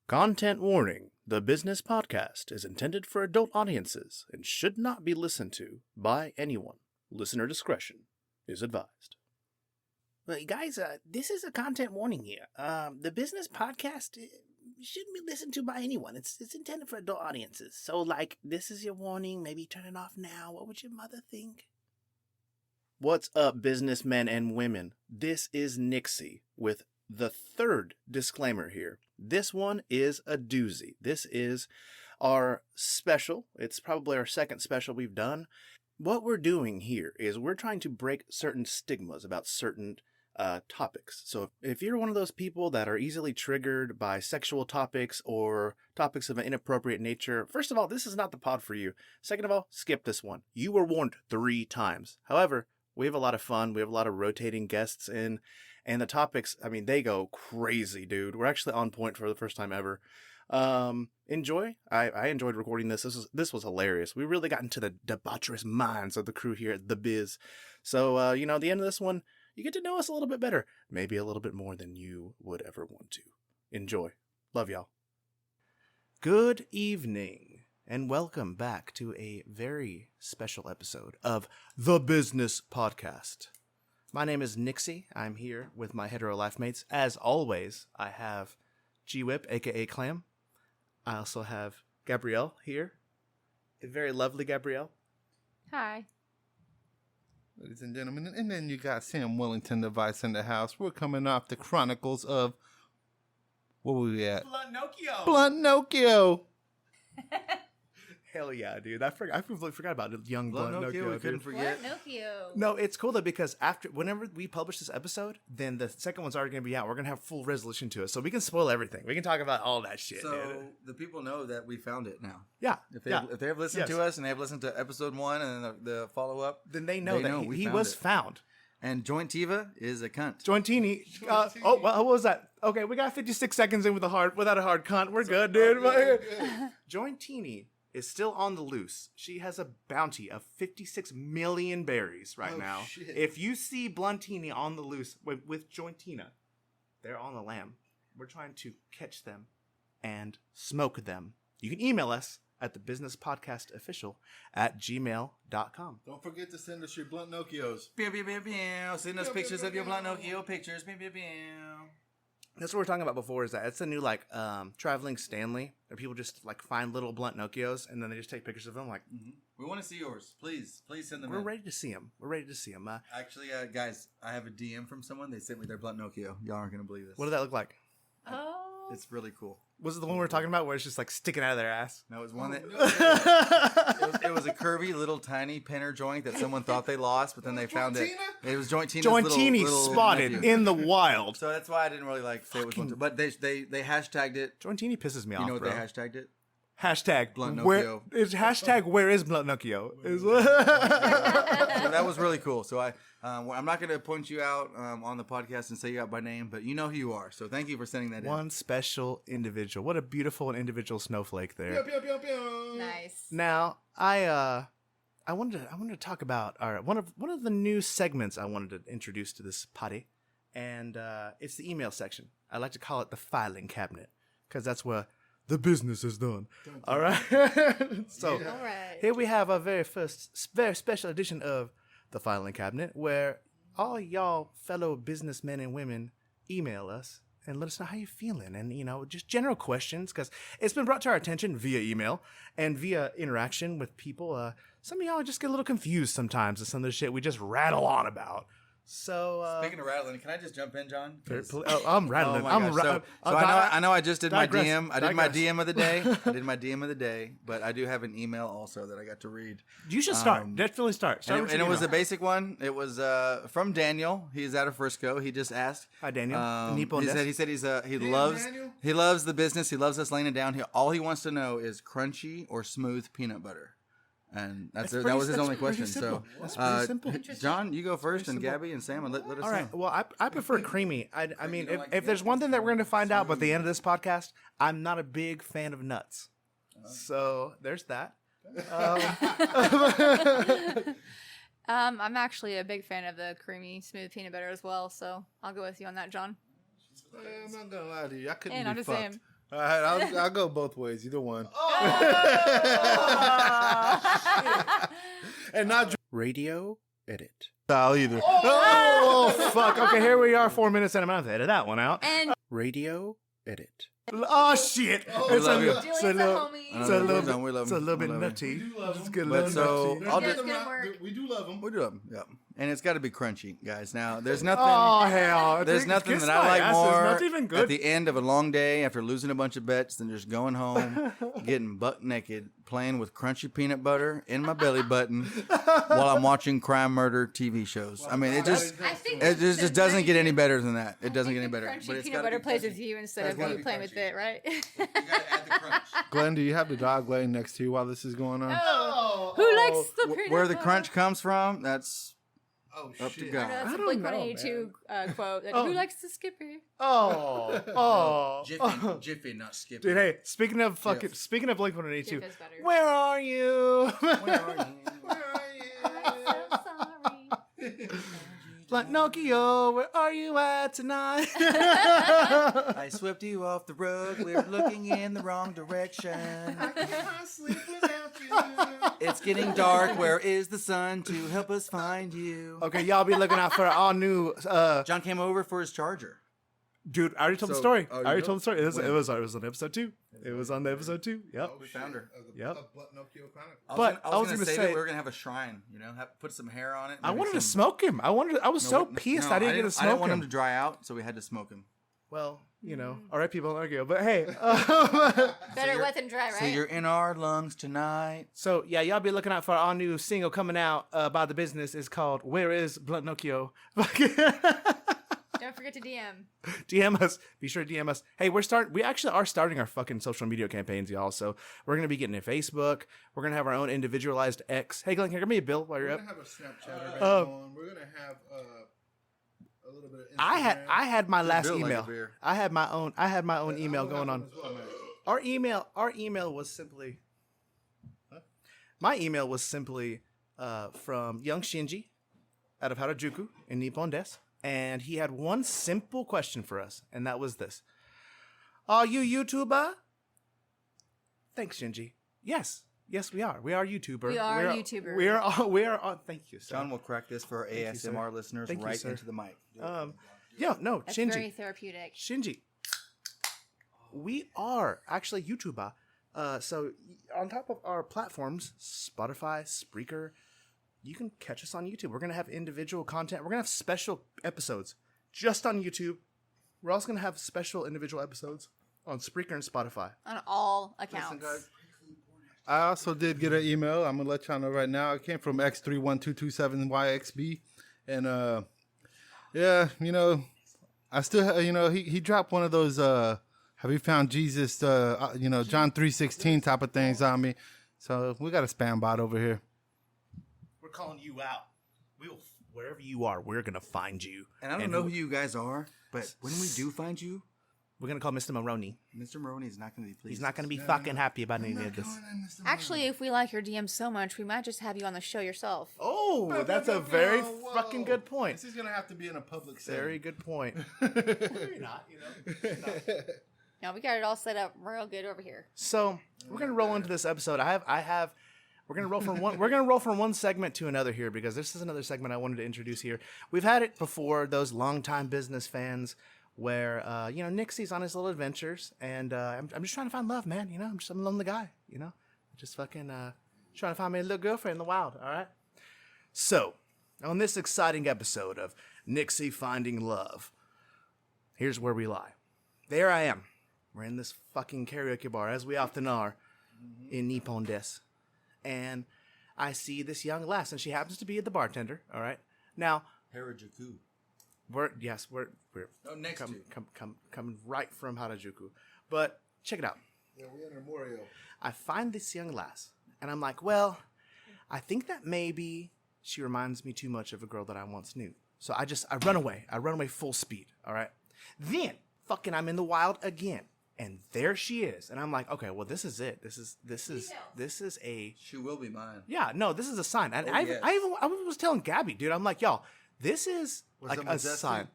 Content warning. The Business Podcast is intended for adult audiences and should not be listened to by anyone. Listener discretion is advised. Well, guys, this is a content warning here. The Business Podcast shouldn't be listened to by anyone. It's intended for adult audiences. So, this is your warning. Maybe turn it off now. What would your mother think? What's up, businessmen and women? This is Nixie with the third disclaimer here. This one is a doozy. This is our special. It's probably our second special we've done. What we're doing here is we're trying to break certain stigmas about certain topics. So if you're one of those people that are easily triggered by sexual topics or topics of an inappropriate nature, first of all, this is not the pod for you. Second of all, skip this one. You were warned 3 times. However, we have a lot of fun. We have a lot of rotating guests in. And the topics, I mean, they go crazy, dude. We're actually on point for the first time ever. Enjoy. I enjoyed recording this. This was hilarious. We really got into the debaucherous minds of the crew here at The Biz. So, at the end of this one, you get to know us a little bit better. Maybe a little bit more than you would ever want to. Enjoy. Love y'all. Good evening, and welcome back to a very special episode of The Business Podcast. My name is Nixie. I'm here with my hetero life mates. As always, I have G-Whip, a.k.a. Clam. I also have Gabrielle here. A very lovely Gabrielle. Hi. Ladies and gentlemen, and then you got Sam Wellington, the vice in the house. We're coming off the chronicles of, where were we at? Bluntnokio. Hell yeah, dude. I completely forgot about it. Young Bluntnokio, we couldn't forget. No, it's cool though, because whenever we publish this episode, then the second one's already going to be out. We're going to have full resolution to it. So we can spoil everything. We can talk about all that shit. So dude. the people know that we found it now. Yeah. If they have listened to us and they have listened to episode 1 and then the follow-up, then they know that he was found. And Jointiva is a cunt. Jointini. What was that? Okay, we got 56 seconds in without a hard cunt. We're good, dude. Jointini is still on the loose. She has a bounty of 56 million berries right now. Shit. If you see Bluntini on the loose with Jointina, they're on the lam. We're trying to catch them and smoke them. You can email us at thebusinesspodcastofficial@gmail.com. Don't forget to send us your Bluntnokios. Send us pictures of your Bluntnokio pictures. That's what we were talking about before, is that it's a new, traveling Stanley, where people just, find little Bluntnokios, and then they just take pictures of them, We want to see yours. Please send them We're in. ready to see them. Actually, guys, I have a DM from someone. They sent me their Bluntnokio. Y'all aren't going to believe this. What did that look like? Oh. It's really cool. Was it the one we were talking about where it's just, sticking out of their ass? No, it was one that... it was a curvy, little, tiny pinner joint that someone thought they lost, but then they found it. It was Jointina's Jointini little spotted nephew. in the wild. So that's why I didn't really say it was one. But they hashtagged it. Jointini pisses me off, You know what bro. they hashtagged it? Hashtag Bluntnokio. Where is Bluntnokio? So that was really cool. So I'm not going to point you out on the podcast and say you out by name, but you know who you are. So thank you for sending that in. One special individual. What a beautiful and individual snowflake there. Nice. Now, I wanted to talk about one of the new segments I wanted to introduce to this potty, and it's the email section. I like to call it the filing cabinet, because that's where the business is done. All right. So All right. here we have our very special edition of the filing cabinet, where all y'all fellow businessmen and women email us and let us know how you're feeling, and just general questions, because it's been brought to our attention via email and via interaction with people. Some of y'all just get a little confused sometimes with some of the shit we just rattle on about. So Speaking of rattling, can I just jump in, John? I'm rattling. Oh my gosh. I know I just did my digress. DM. I did my Digress. DM of the day. But I do have an email also that I got to read. You should start. Definitely start. And it was a basic one. It was from Daniel. He's out of Frisco. He just asked. Hi, Daniel. He said he loves the business. He loves us laying it down. All he wants to know is crunchy or smooth peanut butter. And that was his only question. So that's pretty simple. John, you go first, and Gabby and Sam, and let us All right. know. Well, I prefer creamy. I mean, if there's one thing that we're going to find out by the end of this podcast, I'm not a big fan of nuts. So there's that. I'm actually a big fan of the creamy, smooth peanut butter as well, so I'll go with you on that, John. I'm not gonna lie to you. I couldn't And be I'm the fucked. same. All right, I'll go both ways. Either one. And not Radio edit. style either. Oh, fuck. Okay, here we are, 4 minutes, and I'm going to edit that one out. And Radio edit. Oh shit! we love you. Julie's a homie. It's a little bit, We love it's a him. little We bit love him. nutty. We do love Just him. get a But little so nutty. I'll That's just gonna work. We do love him. we do them. Yeah, and it's got to be crunchy, guys. Now there's nothing. Oh hell! There's nothing Kiss that I my like ass is more not even at good. the end of a long day after losing a bunch of bets than just going home, getting butt naked, playing with crunchy peanut butter in my belly button while I'm watching crime murder TV shows. I mean, it just I think it the just doesn't get any crunchy- better than that. It I doesn't think get any the better. Crunchy But it's peanut gotta butter be plays crunchy. with you instead It's of gotta you be playing with crunchy. it, right? You gotta add the crunch. Glenn, do you have the dog laying next to you while this is going on? Oh, who likes the peanut Where the butter? crunch comes from, that's Oh, up to I know God. that's I a don't Blink know, 182 quote. Like, Oh. Who likes the Skippy? Oh. Jiffy, not Skippy. Dude, hey, speaking of Jiff. speaking of Blink-182, Jiff is better. where are you? Where are you? I'm so sorry. Like Nokia, where are you at tonight? I swept you off the rug. We're looking in the wrong direction. It's getting dark. Where is the sun to help us find you? Okay, y'all be looking out for our new. John came over for his charger. Dude, I already told the So- story. oh, I you already know? told the story. It When? was on episode 2. It was on the episode 2. Yep. We found her. Yep. But I was gonna gonna say say- that we were gonna have a shrine. You know, put some hair on it. I maybe wanted to some- smoke him. I was No, so we- pissed no, I didn't get to I smoke didn't want him. him to dry out, so we had to smoke him. Well, you know, all right, people, argue. But hey, Better wet than dry, right? So you're in our lungs tonight. so yeah, y'all be looking out for our new single coming out by the business. It's called "Where Is Blunt Nokia." Don't forget to DM. DM us. Be sure to DM us. Hey, we actually are starting our fucking social media campaigns, y'all. So we're gonna be getting a Facebook. We're gonna have our own individualized X. Hey, Glenn, can you give me a bill while you're We're up? gonna have a Snapchat event going. We're gonna have a little bit of Instagram. I had my last built like a email. beer. I had my own email I'm gonna going have on. one as well, man. Our email was simply. My email was simply from Young Shinji, out of Harajuku in Nippon Des, and he had one simple question for us, and that was this: Are you YouTuber? Thanks, Shinji. Yes, we are. We are YouTuber. We are YouTuber. We are on. Thank you, sir. John will crack this for our Thank you, sir. ASMR listeners Thank you, right sir. into the mic. No, That's Shinji. very therapeutic. Shinji, we are actually YouTuber. So on top of our platforms, Spotify, Spreaker, you can catch us on YouTube. We're going to have individual content. We're going to have special episodes just on YouTube. We're also going to have special individual episodes on Spreaker and Spotify. On all accounts. guys. I also did get an email. I'm gonna let y'all know right now. It came from X31227YXB, and yeah, you know, I still, you know, he dropped one of those have you found Jesus, you know, John 3:16 type of things on me. So we got a spam bot over here. We're calling you out. Wherever you are, we're going to find you. And I don't know who you guys are, but when we do find you, We're going to call Mr. Maroney. Mr. Maroney is not going to be pleased. He's not going to be fucking happy about any of this. Actually, if we like your DM so much, we might just have you on the show yourself. Oh, that's a very fucking good point. This is gonna have to be in a public setting. Very good point. Maybe not, you know. No, we got it all set up real good over here. So we're gonna roll into this episode. We're gonna roll from one. We're gonna roll from one segment to another here because this is another segment I wanted to introduce here. We've had it before. Those longtime business fans, where you know, Nixie's on his little adventures, and I'm just trying to find love, man. You know, I'm a lonely guy. You know, just fucking trying to find me a little girlfriend in the wild. All right. So on this exciting episode of Nixie Finding Love, here's where we lie. There I am. We're in this fucking karaoke bar, as we often are, in Nippon Des. And I see this young lass, and she happens to be the bartender, all right? Now, Harajuku. we're Oh, next to. coming right from Harajuku. But check it out. Yeah, we're in Memorial. I find this young lass, and I'm like, well, I think that maybe she reminds me too much of a girl that I once knew. So I run away. I run away full speed, all right? Then, fucking, I'm in the wild again. And there she is. And I'm like, okay, well, this is it. This is a, She will be mine. yeah, no, this is a sign. And Oh, I yes. was telling Gabby, dude, I'm like, y'all, this is Was like it a Majestic? sign.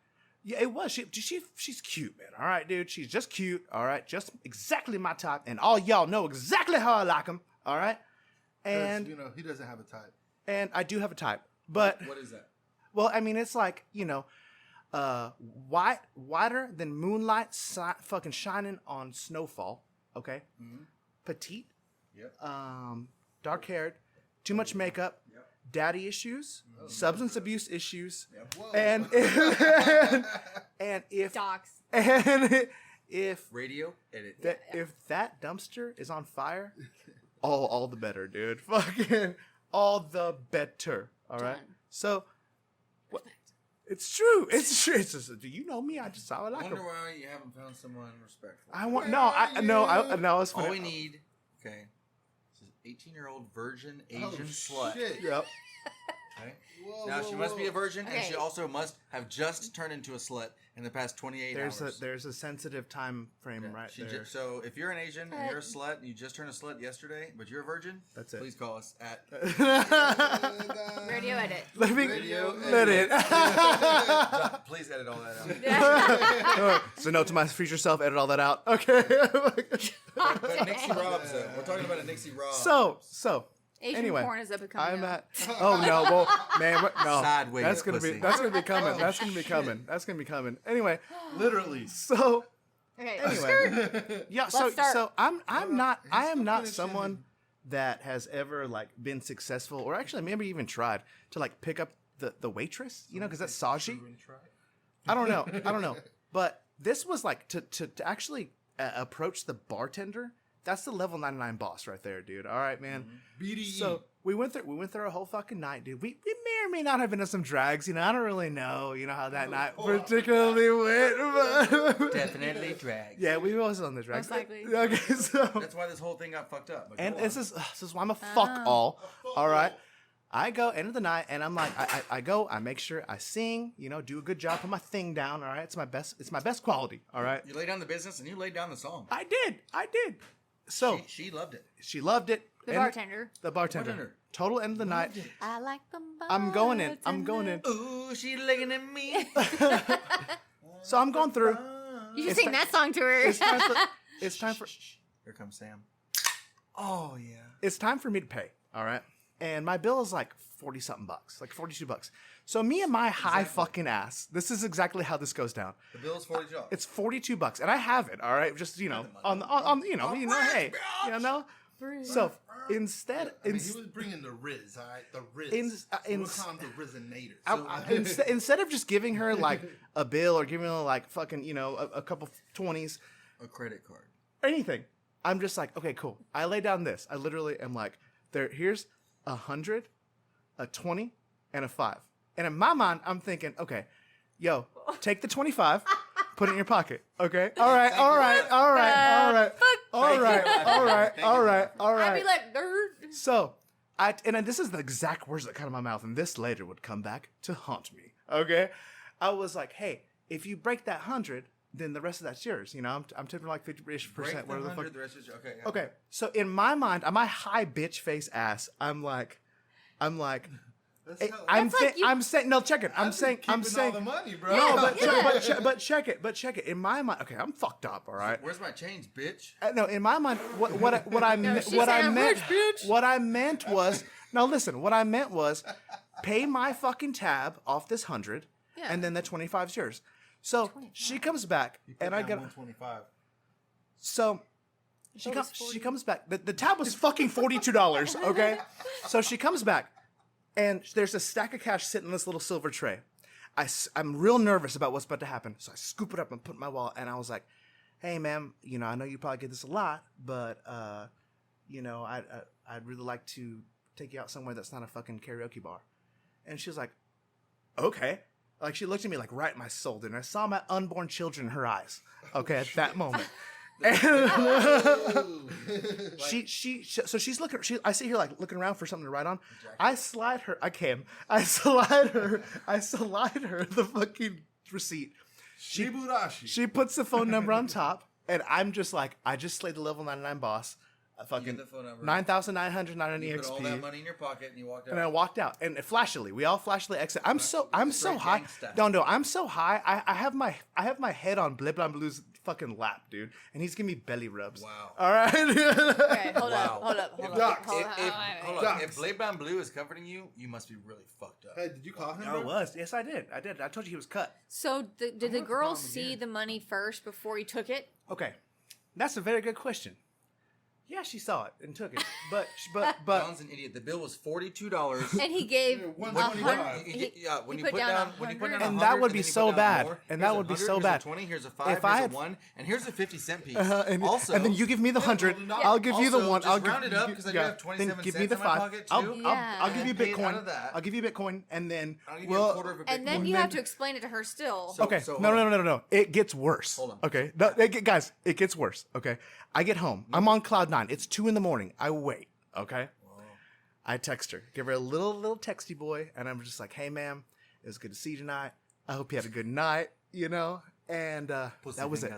Yeah, it was. She's cute, man. All right, dude. She's just cute. All right, just exactly my type, and all y'all know exactly how I like them. All right, and you know he doesn't have a type. And I do have a type, but What is that? well, I mean, it's like whiter than moonlight, fucking shining on snowfall. Okay, petite, Yep. dark haired, too much makeup. Daddy issues, substance abuse issues, and if Docs. and if Radio edit. if that dumpster is on fire, all the better, dude. Fucking all the better. All right. Done. So, it's true. It's true. It's just, do you know me? I like Wonder him. why you haven't found someone respectful. I want no. It's funny. All we need, okay, is an 18-year-old virgin Asian slut. Shit. Yep. Okay. Whoa, Now she must be a virgin, and she Okay. also must have just turned into a slut in the past 28 hours. There's a sensitive time frame Yeah, right she there. so if you're an Asian and you're a slut and you just turned a slut yesterday, but you're a virgin, That's it. Please call us at Radio edit. Let me Radio let it. please edit all that out. So note to my future self, edit all that out. Okay. But Nixie Robs, though. We're talking about a Nixie Rob. so Asian anyway, porn is up and coming. I'm up. at. Oh no, well, man, no. Sideways That's gonna pussy. be coming. That's gonna be coming. That's gonna be coming. Anyway, Literally. so Okay. anyway, yeah. Let's start. So I am not finishing. someone that has ever like been successful, or actually maybe even tried to like pick up the waitress, because that's Saji. I don't know. But this was like to actually approach the bartender. That's the level 99 boss right there, dude. All right, man. BDE. So we went through a whole fucking night, dude. We may or may not have been to some drags. I don't really know, how that night particularly went. But Definitely drag. yeah, we was on the drags. Most likely. Okay, so That's why this whole thing got fucked up. But and go this on. is why I'm a fuck all. All right. I go end of the night and I'm like, I go, I make sure I sing, do a good job, put my thing down. All right. It's my best quality. All right. You laid down the business and you laid down the song. I did. So She loved it. she loved it. The And bartender. The bartender. Bartender. Total end of the night. I like the I'm going in. Ooh, she looking at me. So I'm going through. You should It's sing ti- that song to her. It's time for Here comes Sam. Oh yeah. it's time for me to pay. All right. And my bill is like 40 something bucks, like $42. So me and my high fucking ass, this is exactly how this goes down. The bill's $42. It's $42, and I have it. All right, just on hey, So instead, I mean, he was bringing the Riz, all right? The Riz. in- We'll call him the Rizinators. instead of just giving her like a bill or giving her like fucking a couple 20s A credit card. or anything, I'm just like, okay, cool. I lay down this. I literally am like, here's 100, a 20, and a 5. And in my mind, I'm thinking, okay, yo, take the 25, put it in your pocket. Okay. All right. I'd be like, nerd. So, and this is the exact words that come out of my mouth, and this later would come back to haunt me. Okay. I was like, hey, if you break that 100, then the rest of that's yours. I'm tipping like 50%, Break the whatever the 100, fuck. the rest is okay. Yeah. Okay, so in my mind, on my high bitch face ass, I'm like, I'm like saying, no, check it. I'm saying, all the money, bro. no, but check it. In my mind, okay, I'm fucked up, all right. Where's my change, bitch? No, in my mind, what I meant was, now listen, what I meant was, pay my fucking tab off this 100, Yeah. and then the 25 is yours. So she comes back, and I get 125. so. She comes back. The tab was fucking $42, okay? So she comes back, and there's a stack of cash sitting in this little silver tray. I'm real nervous about what's about to happen, so I scoop it up and put it in my wallet, and I was like, hey, ma'am, I know you probably get this a lot, but, I'd really like to take you out somewhere that's not a fucking karaoke bar. And she was like, okay. Like, she looked at me like right in my soul, and I saw my unborn children in her eyes, okay, at that moment. So she's looking. I see her like looking around for something to write on. I slide her the fucking receipt. Shiburashi. She puts the phone number on top, and I'm just like, I just slayed the level 99 boss. fucking the phone number. 9,900 not an You put all that EXP. money in your pocket and you walked out. And I walked out, and flashily, we all flashily exit. I'm so high. gangsta. No, I'm so high. I have my head on Blip on Blue's fucking lap, dude, and he's giving me belly rubs. Wow. All right. Okay, hold Wow. up. Hold on. If Blade Brown Blue is comforting you, you must be really fucked up. Hey, did you call him? I bro? was. Yes, I did. I told you he was cut. So did the girl see the money first before he took it? Okay, that's a very good question. Yeah, she saw it and took it, but John's an idiot. The bill was $42. And he gave Yeah, a $125. hundred. When he you put put down down, 100. And that would be then you so put down bad. more. And Here's that a would be 100, so here's bad. A 20, here's a 5, If I here's had- a 1, and here's a 50-cent piece. and, also, and then you give me the 100. I'll give you the also, one. just I'll round give, it up because I do have 27 then give me cents the in my 5. pocket, I'll too. I'll give you And pay it out Bitcoin. of that. I'll give you Bitcoin, and then I'll give you a quarter of a Bitcoin. And then you have to explain it to her still. So- Okay, hold no. on. It gets worse. Hold on. Okay, no, guys, it gets worse. Okay, I get home. I'm on cloud 9. It's 2 a.m. I wait. Okay, I text her, give her a little texty boy, and I'm just like, "Hey, ma'am, it was good to see you tonight. I hope you had a good night." You know, and that was it.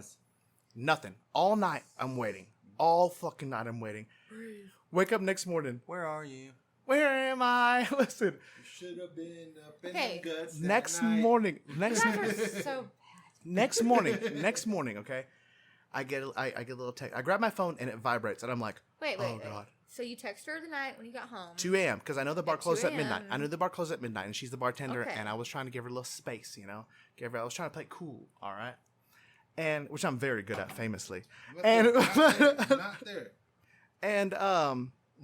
Nothing. All night I'm waiting. All fucking night I'm waiting. Wake up next morning. Where are you? Where am I? Listen. Should have been up in Okay. the guts. that Next night. morning. You guys are so Next morning, okay? I get a little text. I grab my phone and it vibrates, and I'm like, wait. oh god. So you text her the night when you got home. 2 a.m. because I know the bar At closed 2 at midnight. a.m.. I knew the bar closed at midnight, and she's the bartender, Okay. and I was trying to give her a little space, you know. I was trying to play cool, all right, and which I'm very good at, famously. And Not there. and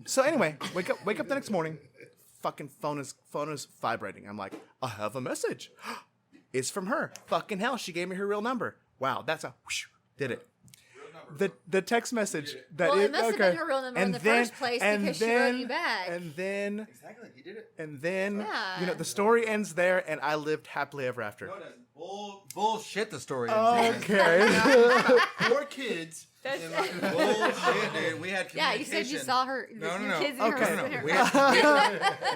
so anyway, wake up the next morning, fucking phone is vibrating. I'm like, I have a message. It's from her. Fucking hell, she gave me her real number. Wow, that's a whoosh, did it. The text message that Well, is it must have okay. been her real number in And the then- first place and because she then- wrote you back. And then Exactly, he did it. Yeah. you know, the story ends there, and I lived happily ever after. No, it doesn't. Bullshit, the story ends there. Okay. 4 kids. That's- and like, Bullshit, dude. We had yeah, communication. you said you saw her. No. Your kids in Okay. her. No, in her-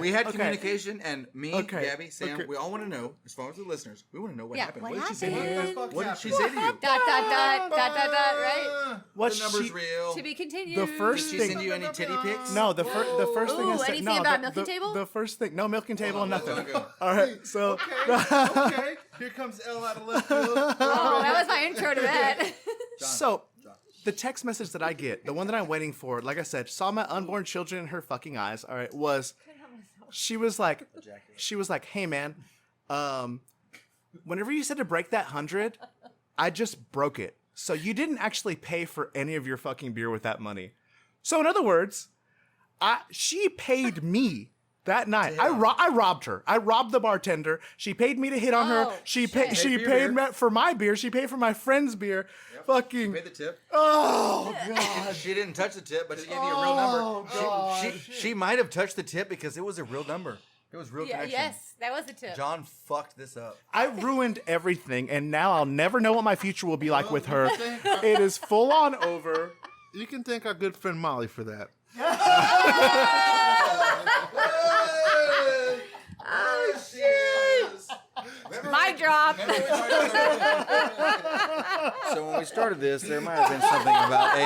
we had Okay. communication, and me, Okay. Gabby, Sam, Okay. we all want to know, as far as the listeners, we want to know what Yeah, happened. what What did she say to you? happened? What did she say to you? Dot, right? What's the number's she- real. To be continued. The Did first she thing. send you any titty pics? No, the first thing Ooh, I said. anything No, about the, milking table? The first thing, no milking table, on, nothing. let's go. All right, so okay. Here comes Elle out of left field. Oh, that was my intro to that. So, the text message that I get, the one that I'm waiting for, like I said, saw my unborn children in her fucking eyes. All right, was she was like, hey man, whenever you said to break that 100, I just broke it. So you didn't actually pay for any of your fucking beer with that money. So in other words, she paid me. That night, I robbed her. I robbed the bartender. She paid me to hit on her. Oh, She shit. paid. She for your paid beer. me for my beer. She paid for my friend's beer. Fucking. Pay the tip. Oh god. She didn't touch the tip, but she gave you a real number. Oh, God. She might have touched the tip because it was a real number. It was real Yeah, connection. yes, that was the tip. John fucked this up. I ruined everything, and now I'll never know what my future will be like with her. It is full on over. You can thank our good friend Molly for that. Oh shit! Mic drop. So when we started this, there might have been something about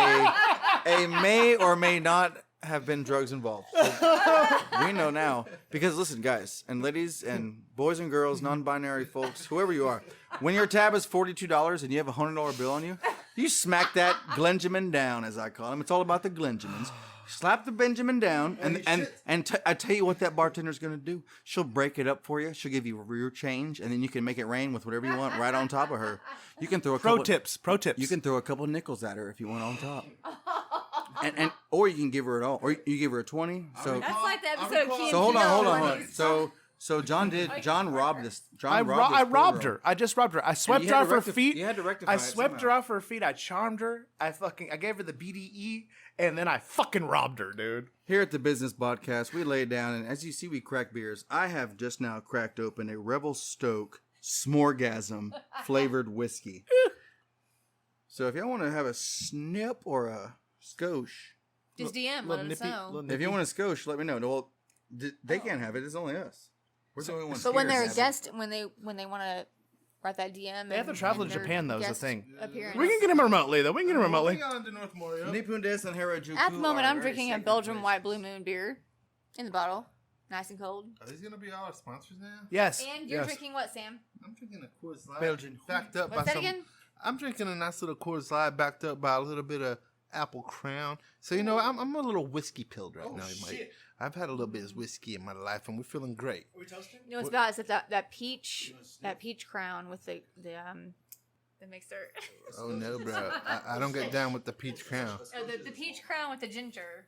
a may or may not have been drugs involved. So we know now. Because listen, guys and ladies and boys and girls, non-binary folks, whoever you are, when your tab is $42 and you have a $100 bill on you, you smack that Glenjamin down, as I call him. It's all about the Glenjamins. Slap the Benjamin down, and I tell you what that bartender's gonna do. She'll break it up for you. She'll give you rear change, and then you can make it rain with whatever you want right on top of her. You can throw a Pro couple tips. You can throw a couple nickels at her if you want on top. And or you can give her it all, or you give her a 20. So That's like the episode of Key and hold Peele on. when he's- So John robbed this. I robbed her. I just robbed her. I swept you her had off to her rectif- feet. you had to rectify I it swept her somehow. off her feet. I charmed her. I gave her the BDE, and then I fucking robbed her, dude. Here at the Business Podcast, we lay down, and as you see, we crack beers. I have just now cracked open a Rebel Stoke Smorgasm flavored whiskey. So if y'all want to have a snip or a skosh, Just DM, Little let us nippy- know. little if you want a skosh, let me know. Well, they can't have it. It's only us. We're the only ones But when here they're a that have it. guest, when they want to write that DM. They have to travel to Japan, though, is the thing. Appearance. We can get him remotely, though. We can get him remotely. Nipundes and Harajuku At the moment, are I'm very drinking a sacred Belgian places. White Blue Moon beer in the bottle. Nice and cold. Are these gonna be our sponsors now? Yes. And you're yes. drinking what, Sam? I'm drinking a Coors Light. Belgian. Backed up What's by that some. again? I'm drinking a nice little Coors Light, backed up by a little bit of Apple Crown. So I'm a little whiskey pilled right now. Mike. I've had a little bit of whiskey in my life, and we're feeling great. Are we toasting? You know what's about? It's that peach crown with the mixer. Oh no, bro! I don't get down with the peach crown. The peach crown with the ginger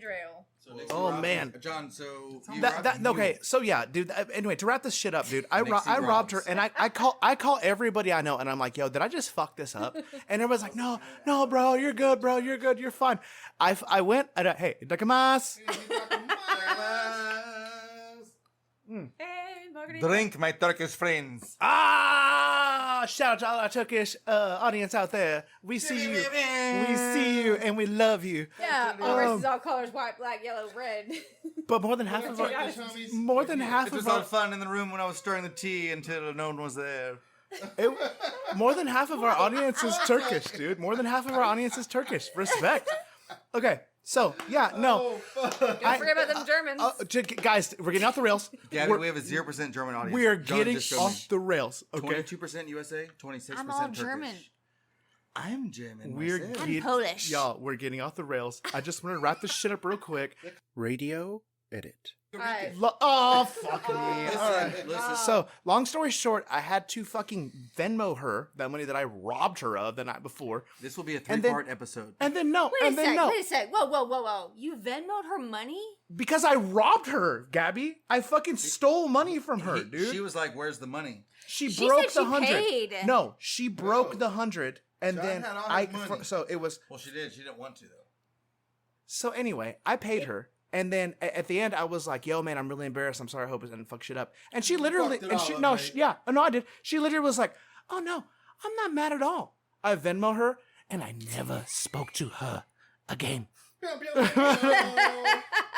ale. Oh, man. John, so you Okay, so yeah, dude. Anyway, to wrap this shit up, dude, I Nixie robbed her, robs. and I call everybody I know, and I'm like, yo, did I just fuck this up? And everybody's like, no, bro, you're good, bro, you're good, you're fine. I went, and hey, itadakimasu. Drink, my Turkish friends. Shout out to all our Turkish audience out there. We see you, and we love you. Yeah, all races, all colors, white, black, yellow, red. But more than half of our, It was all fun in the room when I was stirring the tea until no one was there. More than half of our audience is Turkish, dude. More than half of our audience is Turkish. Respect. Okay, so yeah, no. Don't forget about them Germans. Guys, we're getting off the rails. Gabby, We're- we have a 0% German audience. We are John getting just showed off me. the rails. Okay, 22% USA, 26% I'm all Turkish. German. I'm German. we're myself. I'm getting Polish. y'all. We're getting off the rails. I just want to wrap this shit up real quick. Radio edit. Alright. Oh fucking me! Listen, All right. listen. So, long story short, I had to fucking Venmo her that money that I robbed her of the night before, This will be a And then- three-part episode. and then no, Wait and a then sec. no, Wait a sec. Whoa. You Venmoed her money? because I robbed her, Gabby. I fucking stole money from her, dude. She was like, "Where's the money?" She broke said the she 100. paid. No, she broke the 100, and John then had all that money. so it was. Well, she did. She didn't want to though. So anyway, I paid her, and then at the end, I was like, "Yo, man, I'm really embarrassed. I'm sorry. I hope it didn't fuck shit up." And she literally, fucked it and all she up, no, mate. I did. She literally was like, "Oh no, I'm not mad at all." I Venmo her, and I never spoke to her again.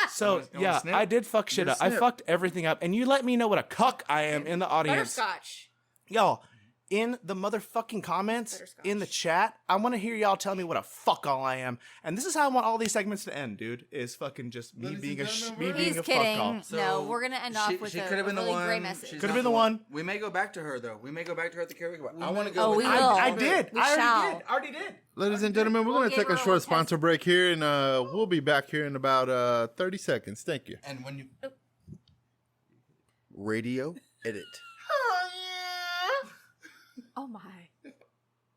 So You wanna yeah, snip? I did fuck shit You're a up. I snip. fucked everything up, and you let me know what a cuck I am in the audience. Butterscotch. Y'all, in the motherfucking comments, Butterscotch. in the chat, I want to hear y'all tell me what a fuck all I am. And this is how I want all these segments to end, dude. Is fucking just me Ladies being and a gentlemen, me being He's a fuck all. kidding. No, we're gonna end off with she a could have been the really one. great message. She's Could have not been the one. We may go back to her though. We may go back to her at the karaoke bar. I want to go. Oh, with we you. will. I did. We I already shall. did. I already did. Ladies and gentlemen, we're We'll going to give take a her short a sponsor break here, and we'll be back here in about 30 seconds. Thank you. And when you radio edit. Oh my.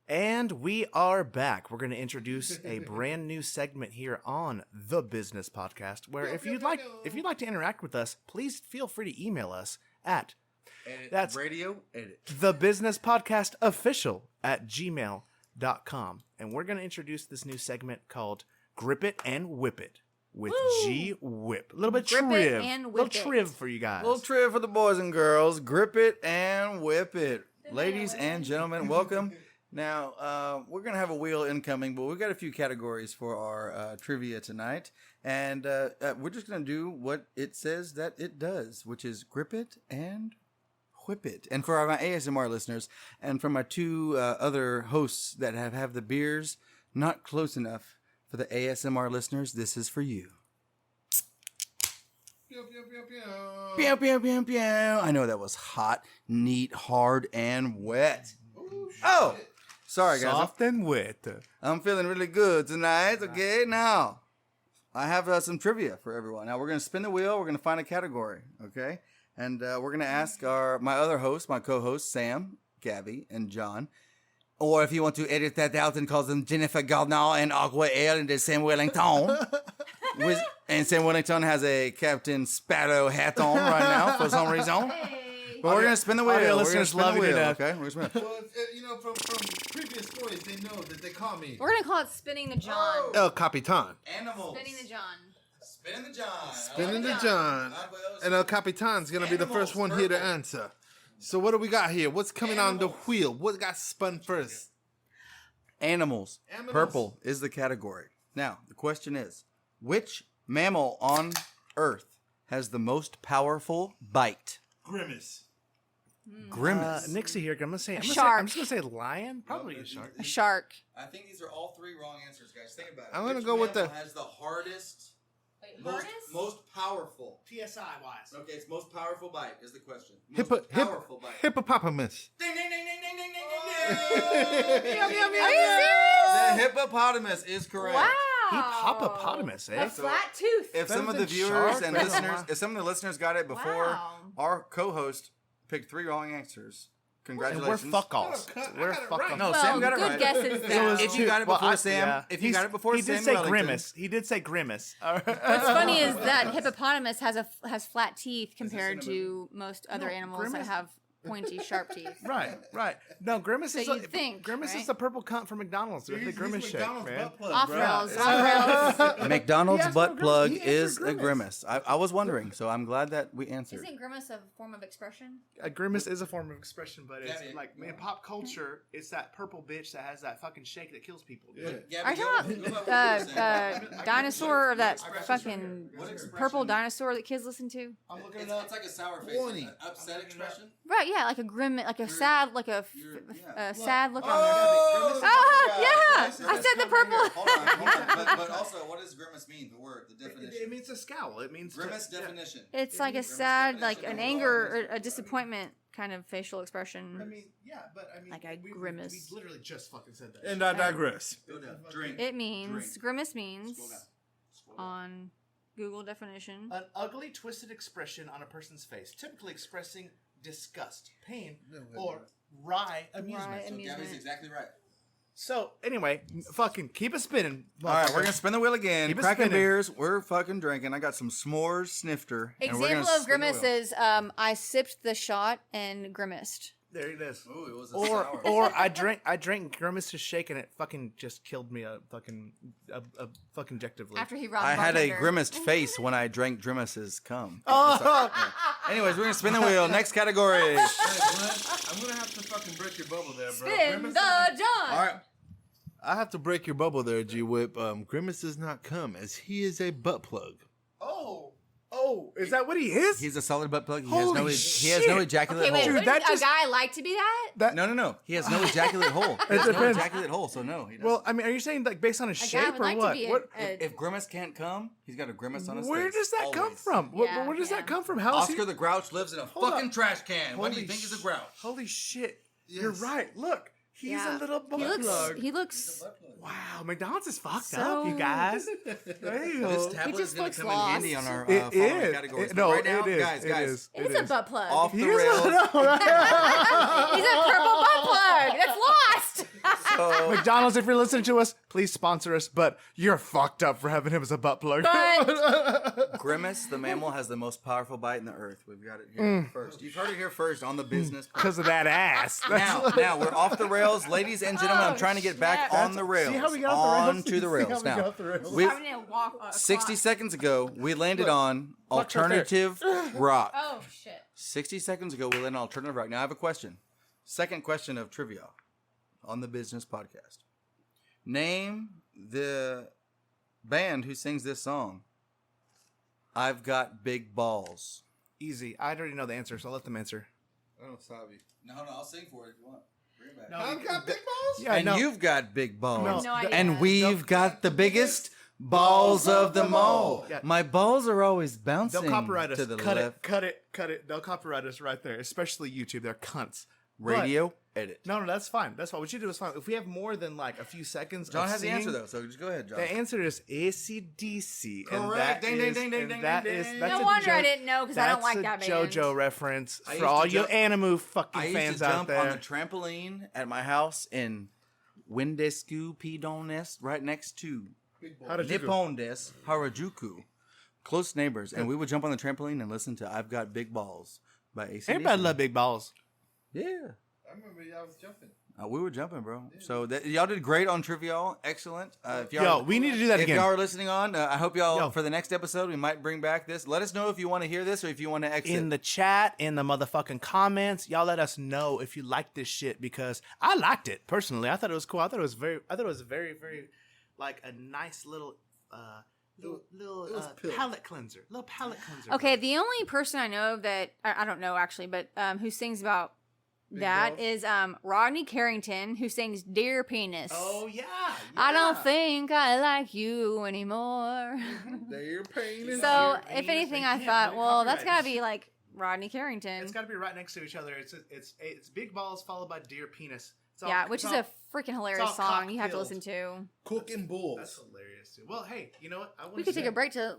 And we are back. We're going to introduce a brand new segment here on the Business Podcast, where if you'd like to interact with us, please feel free to email us at Edit. That's- radio edit. thebusinesspodcastofficial@gmail.com. And we're going to introduce this new segment called Grip It and Whip It with Woo! G Whip. A little bit Grip it triv. and little whip it. triv for you guys. Little trip for the boys and girls. Grip it and whip it. Ladies and gentlemen, welcome. Now, we're going to have a wheel incoming, but we've got a few categories for our trivia tonight. And we're just going to do what it says that it does, which is grip it and whip it. And for my ASMR listeners, and for my two other hosts that have the beers not close enough for the ASMR listeners, this is for you. Pew, pew, pew, pew. I know that was hot, neat, hard, and wet. Oh, sorry, guys. Soft and wet. I'm feeling really good tonight. Okay, now I have some trivia for everyone. Now we're going to spin the wheel. We're going to find a category. Okay, and we're going to ask my other hosts, my co-hosts, Sam, Gabby, and John. Or if you want to edit that out and call them Jennifer Garner and Agua Elle in the same Wellington. And Sam Wellington has a Captain Sparrow hat on right now for some reason. But we're going to spin the wheel. Audio We're gonna listeners spin the love you to wheel, death. okay? We're gonna spin it. Well, from previous stories, they know that they call me We're gonna call it spinning the John. El Capitan. Animals. Spinning the John. Spinning the John. Spinning the John. And El Capitan's going to be the first one here to answer. So what do we got here? What's coming on the wheel? What got spun first? Animals. Animals. Purple is the category. Now, the question is, which mammal on Earth has the most powerful bite? Grimace. Grimace. Nixie here. I'm gonna say Shark. I'm just gonna say lion. Probably a shark. A shark. I think these are all three wrong answers, guys. Think about it. I'm gonna Which go with mammal the- has the hardest, Wait, most powerful. PSI wise. Okay, it's most powerful bite is the question. Most Hippo, powerful bite. hippopotamus. Ding, ding, ding, ding, ding, ding, ding, ding. Are you serious? The hippopotamus is correct. Wow. Hippopotamus, eh? A flat tooth. If some of Better the than viewers shark? and Better listeners, than- if some of the listeners got it before Wow. our co-host picked 3 wrong answers, And we're congratulations. fuck-alls. We're got it fuck-alls. right. No, Well, Sam got it good right. guesses, though. If you got it before Sam, if you got it before he Sam did say Wellington- grimace. He did say grimace. All right. What's funny is that hippopotamus has flat teeth compared to most other No, animals grimace- that have pointy, sharp teeth. Right. No, grimace So is. you'd think, Grimace right? is the purple cunt from McDonald's with the grimace shake, man. Off rails. Off rails. McDonald's He asked butt for plug grimace. He is answered a grimace. grimace. I was wondering, so I'm glad that we answered. Isn't grimace a form of expression? A grimace is a form of expression, but it's Gabby, like in pop culture, it's that purple bitch that has that fucking shake that kills people. Yeah. Are you talking about dinosaur or that fucking purple dinosaur that kids listen to? I'm looking It's, it up. it's like a sour face, Warning. like an upset expression. Right, yeah, like a grim, like a sad, like a sad look on there. Oh, yeah, I said the purple. Hold on. But also, what does grimace mean? The word, the definition. It means a scowl. It means Grimace to, definition. It's like a sad, like an anger or a disappointment kind of facial I expression. mean, yeah, but I mean, Like a we grimace. literally just fucking said that. And I digress. Go down. Drink. It means grimace Scroll means down. Scroll down. on Google definition. An ugly, twisted expression on a person's face, typically expressing disgust, pain, or wry amusement. Wry So Gabby's amusement. exactly right. So anyway, fucking keep it spinning. All right, we're motherfucker. gonna spin the wheel again. Keep it Cracking spinning. beers. We're fucking drinking. I got some s'mores snifter. and we're gonna Example of spin the grimace wheel. is I sipped the shot and grimaced. There it is. Ooh, it was a Or sour. or I drank Grimace's shake and it fucking just killed me a fucking objectively. After he robbed I had a bartender. grimaced face when I drank Grimace's cum. Oh, Anyways, we're gonna spin the wheel. Next category. Hey, Glenn, I'm gonna have to fucking break your bubble there, bro. Spin Grimace the doesn't- John. All right. I have to break your bubble there, G Whip. Grimace does not come as he is a butt plug. oh, is that what he is? He's a solid butt plug. He Holy has no shit. ejaculate Okay, wait. hole. Dude, Wouldn't that a just- guy like to be that? No. He has no ejaculate hole. He has no depends. ejaculate hole, so no. He doesn't. Well, I mean, are you saying like based on his A shape guy would or like what? to be What? if Grimace can't come, he's got a grimace on his face. Where does that come Always. from? Yeah, Where does yeah. that come from? How is Oscar he? the Grouch lives in a Hold fucking up. trash can. What do you Holy think is a grouch? Holy shit! Yes. You're right. Look, he's Yeah. a little butt He looks. plug. He looks. Wow, McDonald's is fucked So- up, you guys. This Damn. tablet is just going looks to come in lost. handy on our It following is. categories. It- But no, right now, it is. guys, It guys, is. It's a butt plug. off He the is rails. He's a purple butt plug. That's lost. So, McDonald's, if you're listening to us, please sponsor us. But you're fucked up for having him as a butt plug. But Grimace, the mammal, has the most powerful bite in the earth. We've got it here first. You've heard it here first on the business. Because of that ass. Now we're off the rails, ladies and gentlemen. I'm Oh, trying to get back shit. on the rails. See how we got off the rails? On to the rails. See how we got Now, off the rails? we having to walk. 60 seconds ago, we landed on Fuck's right there. alternative rock. Oh shit. 60 seconds ago, we landed on alternative rock. Now I have a question. Second question of trivia on the business podcast. Name the band who sings this song. I've got big balls. Easy. I already know the answer, so I'll let them answer. I don't sabi. No, I'll sing for it if you want. Bring it back. I've got big balls. Yeah, And no. you've got big balls. No, No idea. And we've got the biggest balls of them all. Yeah. My balls are always bouncing They'll copyright us. to the Cut left. it. Cut it. Cut it. They'll copyright us right there, especially YouTube. They're cunts. Radio edit. No, that's fine. That's fine. What you do is fine. If we have more than like a few seconds, John of has the answer singing, though, so just go ahead, John. The answer is AC/DC. Correct. Ding, ding, ding, ding, ding, that ding, is ding. that's No a wonder I Jo- didn't know because I don't like that That's band. a JoJo reference I used for to all you jump- Animu fucking I used fans to out jump there. on the trampoline at my house in Windesku Pidones, right next to How did you go? Nippondes Harajuku. Close neighbors, and we would jump on the trampoline and listen to "I've Got Big Balls" by AC/DC. Everybody love big balls. Yeah. I remember y'all was jumping. We were jumping, bro. So y'all did great on Trivial. Excellent. If y'all, Yo, we need to do that if again. y'all are listening on, I hope y'all Yo. for the next episode we might bring back this. Let us know if you want to hear this or if you want to exit. In the chat, in the motherfucking comments, y'all let us know if you like this shit because I liked it personally. I thought it was cool. I thought it was very, very like a nice little palate cleanser. Little palate cleanser. Okay, the only person I know that I don't know actually, but who sings about That balls? is Rodney Carrington, who sings "Dear Penis." Oh yeah. I don't think I like you anymore. They're paying. So, Dear if Penis, anything, they I can't thought, do well, that's copyright. gotta be like Rodney Carrington. It's got to be right next to each other. It's big balls followed by dear penis. It's all- Yeah, it's which is all- a freaking all hilarious song. You have to cock-filled. listen to. Cooking bulls. That's hilarious, dude. Well, hey, you know what? I We could take a break to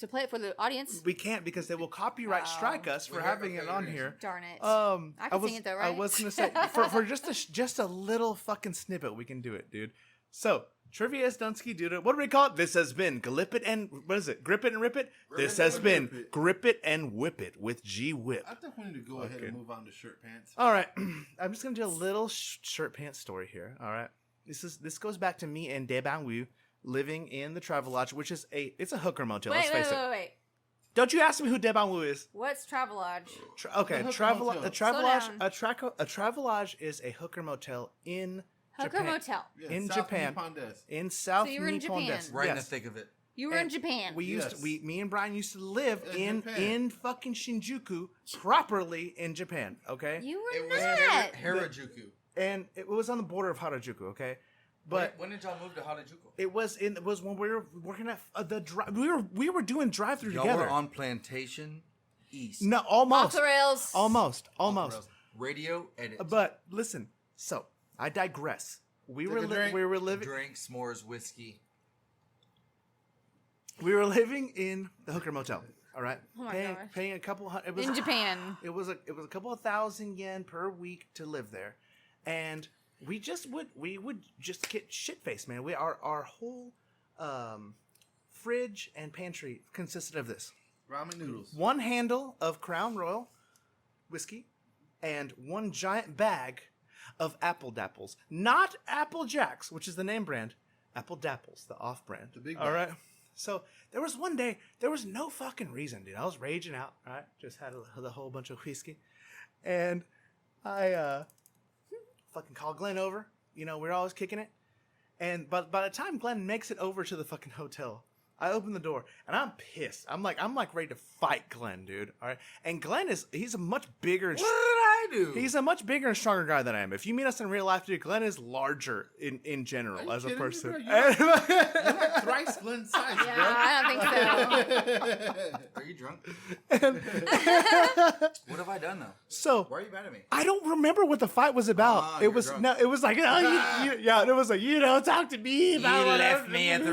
play it for the audience. We can't because they will copyright Wow. strike us for We having have it a on favorite. here. Darn it. I can was, sing it though, I right? was gonna say for just a little fucking snippet, we can do it, dude. So Trivia Dunsky Duda. What do we call it? This has been Glip It and what is it? Grip It and Rip It. This has been Grip It and Whip It with G Whip. I think we need to go ahead and move on to shirt pants. All right, I'm just gonna do a little shirt pants story here. All right, this goes back to me and Deban Wu living in the Travelodge, which is it's a hooker motel. Wait, let's face it. wait. Don't you ask me who Deban Wu is? What's Travelodge? Okay, hooker Travelodge. motel. A Travelodge is a hooker motel in Hooker Japan. motel. Yeah, In South Japan. Nippon Desk. In South So you were in Nippon Japan. Desk. Right in the Yes. thick of it. You were in Japan. Yes. Me and Brian used to live In in Japan. fucking Shinjuku, properly in Japan. Okay, You It were was not. Harajuku. and it was on the border of Harajuku. Okay, but when did y'all move to Harajuku? it was when we were working at the drive. We were doing drive through Y'all together. were on Plantation East. No, Off almost, the rails. almost. Radio edit. But listen, so I digress. We were a drink. living Drink, s'mores, whiskey. we were living in the hooker motel. All right, Oh my paying, gosh. paying a couple hundred. It was In Japan. It was a couple of thousand yen per week to live there, and we would just get shit faced, man. Our whole fridge and pantry consisted of this: Ramen noodles. one handle of Crown Royal whiskey, and one giant bag of Apple Dapples, not Apple Jacks, which is the name brand. Apple Dapples, the off brand. The big All bag. right. So there was one day, there was no fucking reason, dude. I was raging out, all right? Just had a whole bunch of whiskey. And I fucking called Glenn over. You know, we were always kicking it. And by the time Glenn makes it over to the fucking hotel, I open the door and I'm pissed. I'm like ready to fight Glenn, dude. All right. And Glenn he's a much bigger and What did I do? he's a much bigger and stronger guy than I am. If you meet us in real life, dude, Glenn is larger in general as a kidding me, person. bro? You're like thrice Glenn's size, Yeah, bro. I don't think so. Are you drunk? What have I done though? So Why are you mad at me? I don't remember what the fight was about. Ah, it you're was drunk. no, it was like yeah, it was like you don't talk to me about whatever.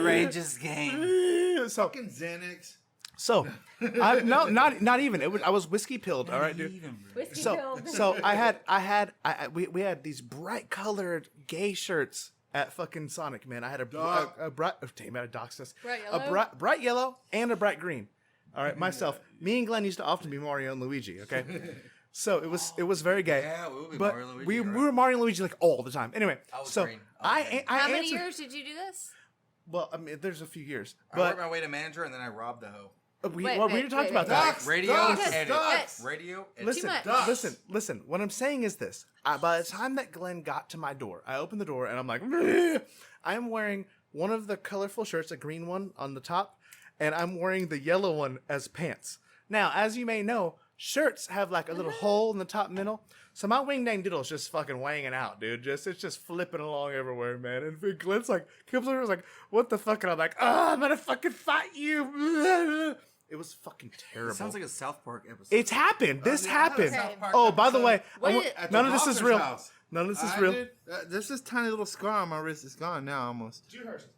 Rangers game. So Fucking Xanax. no, not even. It was I was whiskey pilled. All right, dude. Whiskey So filled. so we had these bright colored gay shirts at fucking Sonic, man. I had a bright damn it, doxed us. Bright A yellow? bright yellow and a bright green. All right, myself. Me and Glenn used to often be Mario and Luigi. Okay, so it was very gay. Yeah, we would be But Mario and Luigi, we right? were Mario and Luigi like all the time. Anyway, I was so green. I was green. I How many answered- years did you do this? Well, I mean, there's a few years, I worked but my way to manager and then I robbed the hoe. we Wait, already wait, talked wait, about wait. that. Ducks, Radio ducks, edit. ducks. Radio edit. Listen, much. listen. What I'm saying is this: by the time that Glenn got to my door, I opened the door and I'm like, I am wearing one of the colorful shirts, a green one on the top, and I'm wearing the yellow one as pants. Now, as you may know, shirts have like a little hole in the top middle. So my wing dang diddle's just fucking wanging out, dude. It's just flipping along everywhere, man. And Glenn's like, comes over, and was like, what the fuck? And I'm like, I'm gonna fucking fight you. It was fucking terrible. It sounds like a South Park episode. It's happened. This yeah, happened. Okay. Oh, by the way, What I is- want- At none the of this is Hawker's real. house. None of this is I real. did. There's this tiny little scar on my wrist. It's gone now almost.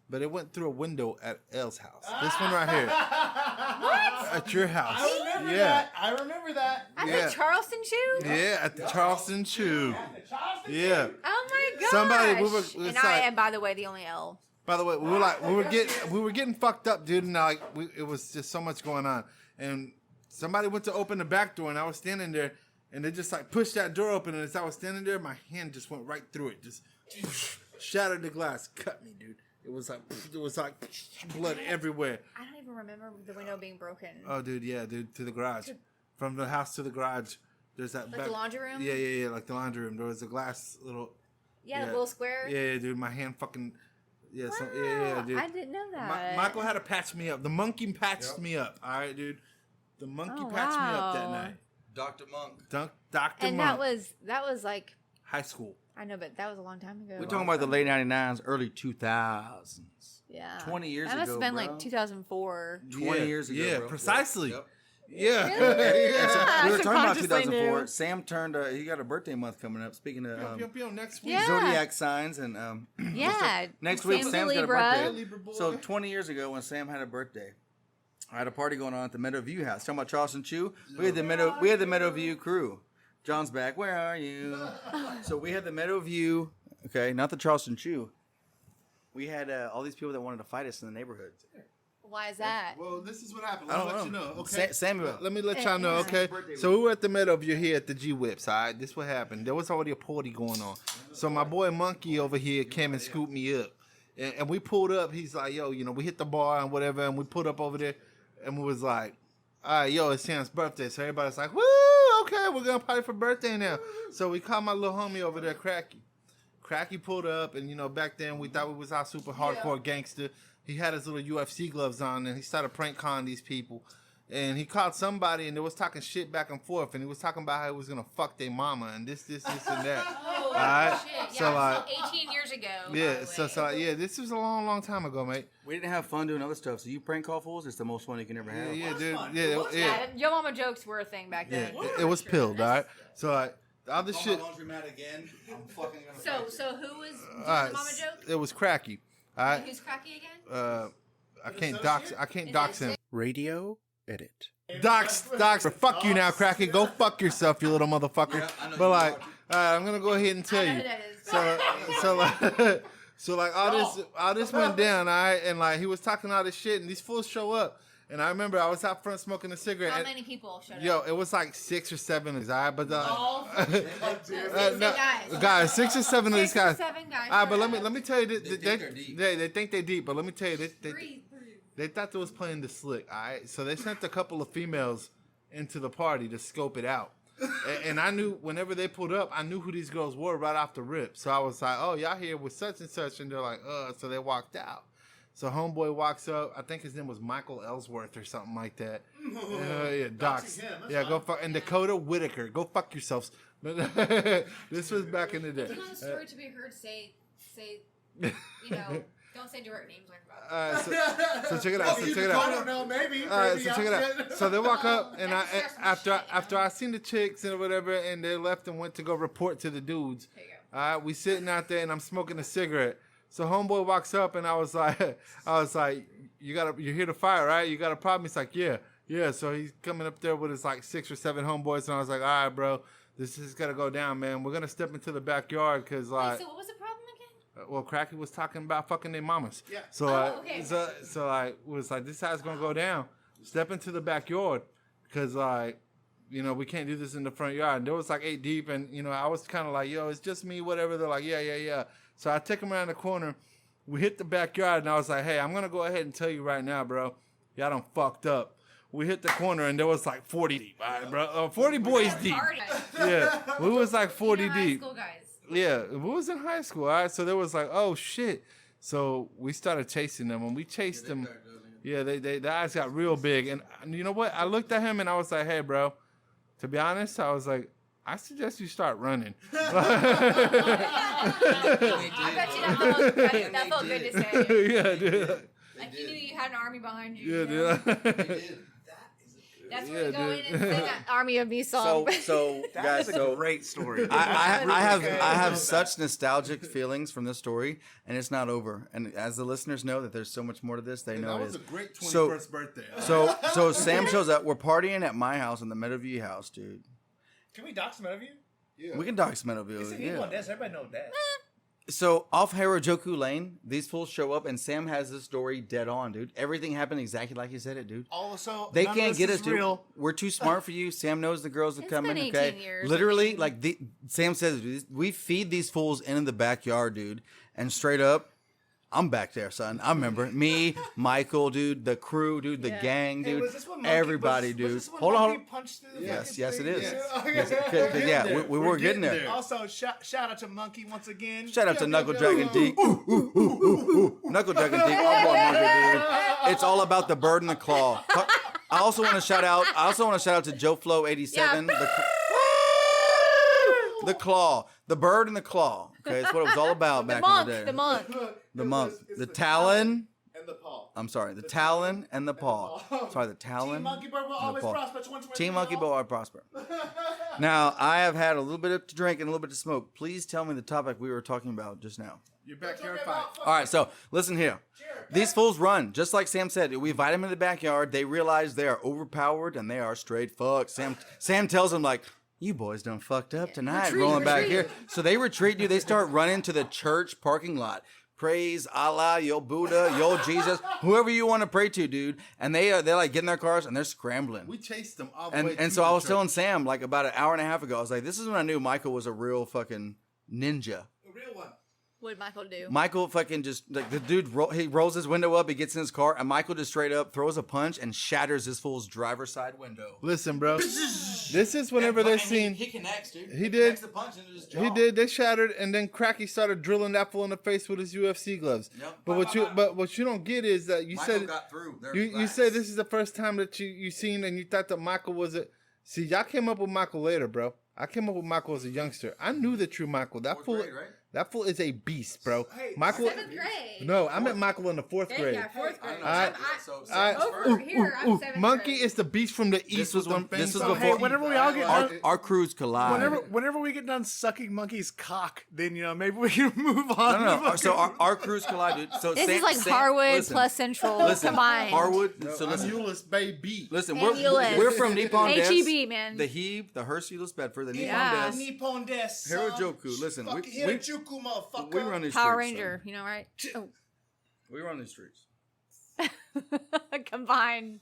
But it went through a window at Elle's house. This one right here. What? At your house. Yeah. I remember that. At Yeah. the Charleston shoe? Yeah, at the Charleston Chew. Yeah. Oh my gosh. Somebody- we were- and it's I like- am, by the way, the only L. By the way, we were getting fucked up, dude, and like it was just so much going on. And somebody went to open the back door, and I was standing there, and they just like pushed that door open, and as I was standing there, my hand just went right through it, just shattered the glass, cut me, dude. It was like blood everywhere. I don't even remember the window being broken. Oh, dude, yeah, dude, to the garage, from the house to the garage. There's that Like the laundry room? Yeah, like the laundry room. There was a glass little. yeah, yeah. the little square. Yeah, dude, my hand fucking. Yeah, Wow, yeah, dude. I didn't know that. Michael had to patch me up. The monkey patched me up. All right, dude. The monkey Oh, patched me up that wow. night. Dr. Monk. Dr. And Monk. that was like, high school. I know, but that was a long time ago. We're talking about the late 99s, early 2000s. Yeah. 20 years That must ago, have been bro. like 2004. 20 years ago, Yeah, bro. precisely. Yep. Yeah. And so we were talking about subconsciously 2004. knew. Sam turned. He got a birthday month coming up. Speaking of Next week. Yeah. zodiac signs and Yeah. next week Sam's a Sam's got a Libra. birthday. Libra boy. So 20 years ago when Sam had a birthday, I had a party going on at the Meadowview house. Talking about Charleston Chew. We had the Meadowview crew. John's back. Where are you? So we had the Meadowview. Okay, not the Charleston Chew. We had all these people that wanted to fight us in the neighborhood. Why is that? Well, this is what happened. I Let me don't let you know. know. Okay. Samuel. Let me let y'all know, okay? So we were at the Meadowview here at the G Whips, all right? This what happened. There was already a party going on. So my boy Monkey over here came and scooped me up. And we pulled up. He's like, yo, we hit the bar and whatever, and we pulled up over there. And we was like, all right, yo, it's Sam's birthday. So everybody's like, woo, okay, we're going to party for birthday now. So we called my little homie over there, Cracky. Cracky pulled up, and, back then we thought we was our super hardcore gangster. He had his little UFC gloves on, and he started prank calling these people. And he called somebody, and they was talking shit back and forth, and he was talking about how he was going to fuck their mama, and this, and that. Oh, All right? shit. So, Yeah, like, 18 years ago. yeah, by the so, way. yeah, this was a long, long time ago, mate. We didn't have fun doing other stuff. So you prank call fools, it's the most fun you can ever have. Yeah, dude. fun. Yeah, What's yeah. Yeah, Yo Mama jokes were a thing back Yeah, then. it was pilled, all right? So, like, the other shit, laundromat again. I'm fucking gonna So who was doing all right, the mama joke? it was Cracky, all right? Who's Cracky again? I can't dox him. Radio edit. Dox. Fuck you now, Cracky. Go fuck yourself, you little motherfucker. Yeah, I know But you like, watch I'm gonna go ahead and tell I know you. who that is. So like all this went down, all right, and like he was talking all this shit, and these fools show up, and I remember I was out front smoking a cigarette. How and, many people showed Yo, up? it was like 6 or 7 of these, all right, but Guys. guys, 6 or 7 of these 6 or guys. 7 guys. All right, but showed let up. me tell you, They think they're deep. they think they're deep, but let me tell you, Three. they thought they was playing the slick, all right? So they sent a couple of females into the party to scope it out. And I knew whenever they pulled up, I knew who these girls were right off the rip. So I was like, oh, y'all here with such and such. And they're like, so they walked out. So homeboy walks up. I think his name was Michael Ellsworth or something like that. Yeah, Docs. Yeah, go fuck. And Dakota Whitaker. Go fuck yourselves. This was back in the day. Do you want the story to be heard say, don't say direct names like that. So check it out. So check it out. I don't know, maybe. All right, so check it out. So they walk up, and after I seen the chicks and whatever, and they left and went to go report to the dudes. There you go. All right, we sitting out there, and I'm smoking a cigarette. So homeboy walks up, and I was like, you're here to fight, right? You got a problem? He's like, yeah. So he's coming up there with his like 6 or 7 homeboys, and I was like, all right, bro, this is gonna go down, man. We're gonna step into the backyard because like. Wait, so what was the problem again? Well, Cracky was talking about fucking their mamas. Yeah. So, okay. so I was like, this is how it's gonna go down. Step into the backyard, because like, we can't do this in the front yard. And there was like 8 deep, and I was kind of like, yo, it's just me, whatever. They're like, yeah. So I take them around the corner. We hit the backyard, and I was like, hey, I'm gonna go ahead and tell you right now, bro, y'all done fucked up. We hit the corner, and there was like 40 deep, all right, bro. 40 boys deep. Party. Yeah, we was like 40 High deep. school guys. Yeah, we was in high school, all right? So there was like, oh, shit. So we started chasing them. When we chased them, their eyes got real big. And you know what? I looked at him, and I was like, hey, bro, to be honest, I was like, I suggest you start running. I bet you that felt good to say. Yeah, dude. Like you knew you had an army behind you. Yeah, dude. That's where we go in and sing that. Army of Me song. So guys, so Great story. I have such nostalgic feelings from this story, and it's not over. And as the listeners know that there's so much more to this, they know That it was is. a great 21st So- birthday. So Sam shows up. We're partying at my house in the Meadowview house, dude. Can we dox some of you? Yeah. We can dox It's Meadowview. a people on Yeah. this. Everybody knows that. So off Harajuku Lane, these fools show up, and Sam has this story dead on, dude. Everything happened exactly like he said it, dude. Also, They none of can't this get is us, dude. real. We're too smart for you. Sam knows the girls are It's coming. been Okay, 18 years. literally, like Sam says, dude, we feed these fools in the backyard, dude, and straight up, I'm back there, son. I remember me, Michael, dude, the crew, dude, the gang, Hey, dude, was this when Monkey- everybody, was dude. this when Hold on, Monkey punched through the Yes, fucking yes, it thing? is. Yeah. Yes, 'cause, yeah, we were getting there. Also, shout out to Monkey once again. Shout out to Knuckle Dragon Deep. Knuckle Dragon Deep. Our boy Monkey, dude. It's all about the bird and the claw. I also want to shout out to Joe Flow 87. The claw, the bird and the claw. Okay, that's what it was all about back in the day. The monk. The monk, the talon. And the paw. I'm sorry, the talon and the paw. Sorry, the talon. Team Monkey Bird will and the always paw. prosper. 2023 Team Monkey all. Bird will prosper. Now, I have had a little bit to drink and a little bit to smoke. Please tell me the topic we were talking about just now. Your backyard fight. All right, so listen here. These fools run, just like Sam said. We invite them in the backyard. They realize they are overpowered and they are straight fucked. Sam tells them, like, you boys done fucked up tonight, rolling back here. So they retreat, dude. They start running to the church parking lot. Praise Allah, yo Buddha, yo Jesus, whoever you want to pray to, dude. And they're like getting their cars and they're scrambling. We chased them all the way And to so the I was church. telling Sam like about an hour and a half ago, I was like, this is when I knew Michael was a real fucking ninja. The real one. What did Michael do? Michael fucking just, like, the dude, he rolls his window up, he gets in his car, and Michael just straight up throws a punch and shatters this fool's driver's side window. Listen, bro. This is whenever they seen. He connects, dude. He did. Connects the punch into his jaw. He did. They shattered, and then Cracky started drilling that fool in the face with his UFC gloves. Yep. But what you don't get is that you Michael said got through. you say this is the first time that you seen and you thought that Michael was a. See, y'all came up with Michael later, bro. I came up with Michael as a youngster. I knew the true Michael. That fool. grade, right? That fool is a beast, bro. Hey, Michael. 7th grade. No, I met Michael in the 4th grade. Yeah, 4th grade. Over here, I'm 7th Monkey grade. is the beast from the east. This was with them when- this fangs was on before- his Hey, whenever teeth. we all get done, Our crews collide. whenever we get done sucking Monkey's cock, then maybe we can move on. No. So our crews collide, dude. So This Sam, is like Sam, Harwood listen, plus Central listen, combined. Harwood. No, So I'm listen, Euless, baby. listen. Ambulance. We're from Nippon Des. HEB, man. The Hebe, the Hercules Bedford, the Nippon Yeah. Des. Nippon Des. Harajuku. Listen, Fucking we Harajuku, motherfucker. we run these Power streets, Ranger, you know, right? Oh. son. We run these streets. Combined.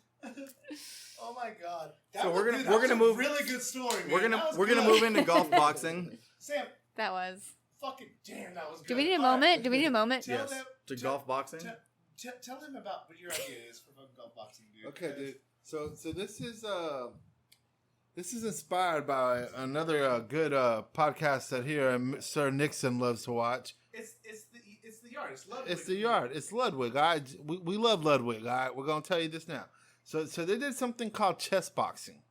Oh my god. So we're gonna Dude, we're that was gonna a move. Really good story, man. We're That gonna was we're gonna good. move into golf boxing. Sam, That was. fucking damn, that was good. Do we need a All right. moment? Do we need a moment? Tell Yes. them- To tell- golf boxing. Tell them about what your idea is for fucking golf boxing, dude. Okay, dude. So this is inspired by another good podcast that here Sir Nixon loves to watch. It's the yard. It's Ludwig. It's the yard. It's Ludwig. All right, we love Ludwig. All right, we're gonna tell you this now. So they did something called chess boxing,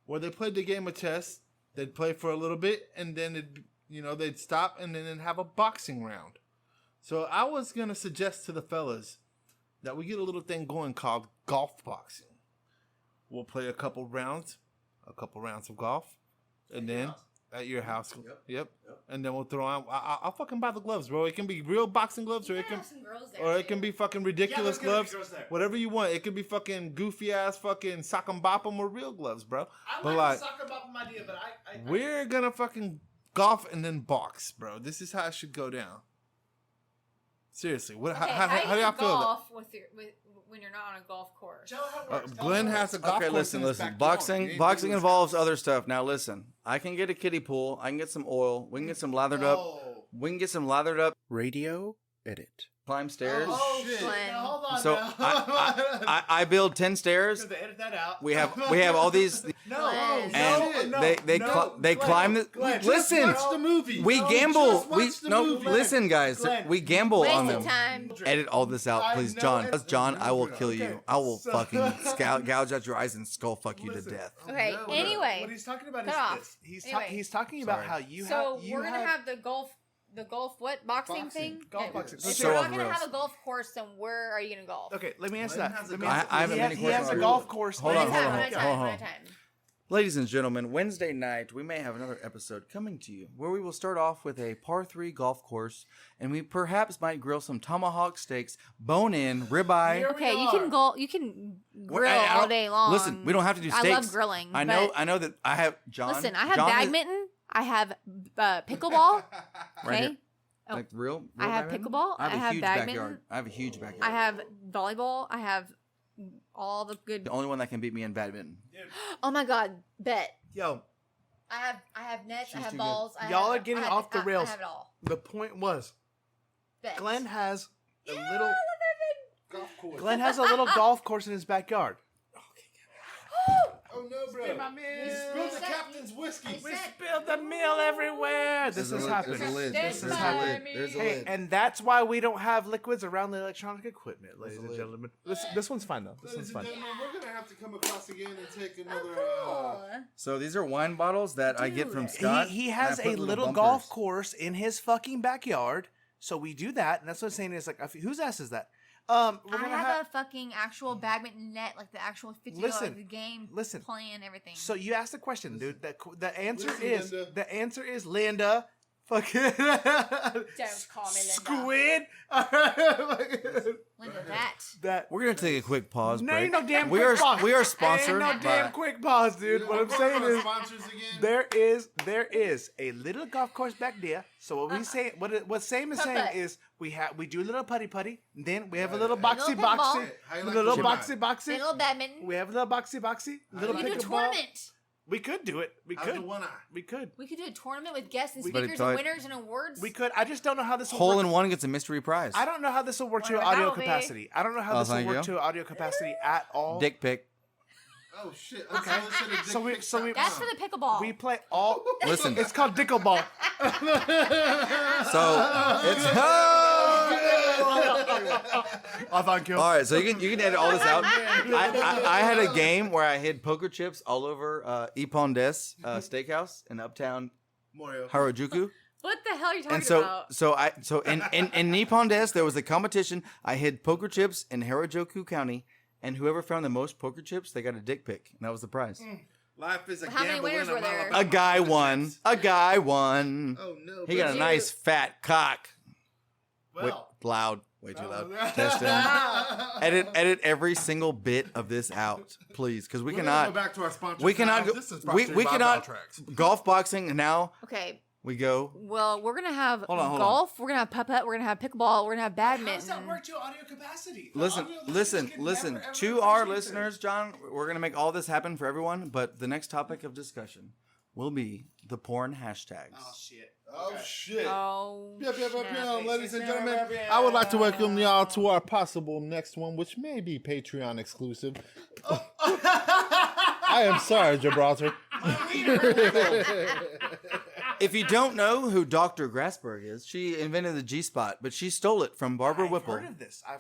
where they played the game of chess. They'd play for a little bit, and then they'd stop, and then they'd have a boxing round. So I was gonna suggest to the fellas that we get a little thing going called golf boxing. We'll play a couple rounds of golf, and then at your house. Yep. And then we'll throw on. I'll fucking buy the gloves, bro. It can be real boxing gloves, or it can. Some girls there, Or it too. can be fucking ridiculous there's gonna be gloves. girls there. Whatever you want. It could be fucking goofy ass fucking sock 'em bop 'em or real gloves, bro. I But like the soccer bop idea, but we're gonna fucking golf and then box, bro. This is how it should go down. Seriously, what? Okay, How do do y'all feel? golf when you're not on a golf course? Tell how it works. Tell Glenn how it has a works. golf Okay, course listen. in his backyard. Boxing He boxing ain't involves other stuff. Now listen, I can get a kiddie pool. I can get some oil. We can get some lathered up. Oh. We can get some lathered up. Radio edit. Climb stairs. Oh shit. shit! Glenn. Now, hold on. So now. I build 10 stairs. You're gonna edit that out. We have all these. No, Glenn. And no, they no, they Glenn, climb the. Glenn, Listen, just Watch the movie. we No, gamble. just We watch the no. movie. Listen, guys, Glenn. we gamble on Waste of them. time. Edit all this out, I please, know John. it's- John, I will kill you. Okay, I will so- fucking gouge out your eyes and skull fuck you to Listen. death. Okay, No, anyway. What he's talking about Cut is off. this. Anyway. He's talking about Sorry. how you So have. we're gonna have the golf what boxing Boxing. thing? Golf Yeah. boxing. If So we're off not gonna rails. have a golf course, then where are you gonna golf? Okay, let me answer Glenn that. has a Let me golf answer- I have a he mini has- course He has on a the golf road. course. Hold One on, at a hold time, on, one at a hold time, on. one at a time. Ladies and gentlemen, Wednesday night we may have another episode coming to you where we will start off with a par 3 golf course, and we perhaps might grill some tomahawk steaks, bone in, ribeye. Here we Okay, you are. can go. You can grill I all don't- day long. Listen, we don't have to do I steaks. love grilling. I know. but I know that I have John. Listen, I have John is- badminton. I have pickleball. Right Okay. here. Oh. Like real I have badminton? pickleball, I have I a have huge badminton. backyard. I have a huge backyard. I have volleyball. I have all the good. the only one that can beat me in badminton. Oh my god, bet. Yo, I have nets. She's I have too balls. I Y'all have, are getting I have, off the rails. I have it all. the point was, Bet. Glenn has a Yeah, little. I love Golf course. Glenn has a little golf course in his backyard. it. Oh no, bro! Spit my milk. You spilled the captain's whiskey. We spilled the meal everywhere. This has happened. There's a lid. This There's has a happened. lid. There's a Hey, lid. and that's why we don't have liquids around the electronic equipment, ladies and lid. gentlemen. This one's fine though. This Ladies one's and fine. gentlemen, we're gonna have to come across again and take another. So these are wine bottles that I get from Scott. He and has I put a little bumpers. golf course in his fucking backyard, so we do that, and that's what I'm saying is like, whose ass is that? We're I gonna have a fucking actual badminton net, like the actual $50 Listen, the game, listen. plan, everything. So you asked the question, dude. The answer Listen, is Linda. the answer is Linda. Fucking Don't call me Linda. squid. Linda, that. that We're gonna take a quick pause. no, break. ain't no damn we quick are pause. we are Ain't sponsored no damn by. quick pause, dude. What I'm saying is sponsors again. there is a little golf course back there. So what we say, what Sam is saying Putt-putt. is we do a little putty, then we have a little Little boxy pickleball. boxy, How you like little the boxy boxy. Little badminton. We have a little boxy little We could do a pickleball. tournament. We could do it. We How's the could. one eye? We could. We could do a tournament with guests and We- speakers But and it's winners and awards. We could. I just don't know how this will Hole work. in one gets a mystery prize. I don't know how this will work to Whatever audio that'll be. capacity. I don't know how Oh, this will thank work you. to audio capacity at all. Dick pic. Oh shit! Okay. That's for the pickleball. We play all. Listen. It's called Dickleball. So it's Oh, thank you. all right. So you can edit all this out. I had a game where I hid poker chips all over Ipondes Steakhouse in Uptown Mario. Harajuku. What the hell are you talking And so, about? in Nippon Des, there was a competition. I hid poker chips in Harajuku County, and whoever found the most poker chips, they got a dick pic, and that was the prize. Life is a How many gamble winners and were there? all A about guy the won. chips. A guy won. Oh no! He got a you- nice fat cock. Wait, Well. loud. Way too loud. Testing. Edit every single bit of this out, please, because we We're gonna cannot. go back to our sponsors. We cannot now. go. This is brought We to you we by cannot. Valtrex. Golf boxing and now Okay. we go. Well, we're gonna have Hold on. golf. We're gonna have putt-putt. We're gonna have pickleball. We're gonna have How does badminton. that work to audio capacity? Listen. To our listeners, John, we're gonna make all this happen for everyone. But the next topic of discussion will be the porn hashtags. Oh shit. Oh shit! Oh. Yep, snap. ladies and gentlemen, I would like to welcome y'all to our possible next one, which may be Patreon exclusive. I am sorry, Gibraltar. If you don't know who Dr. Grassberg is, she invented the G-spot, but she stole it from Barbara Whipple. I've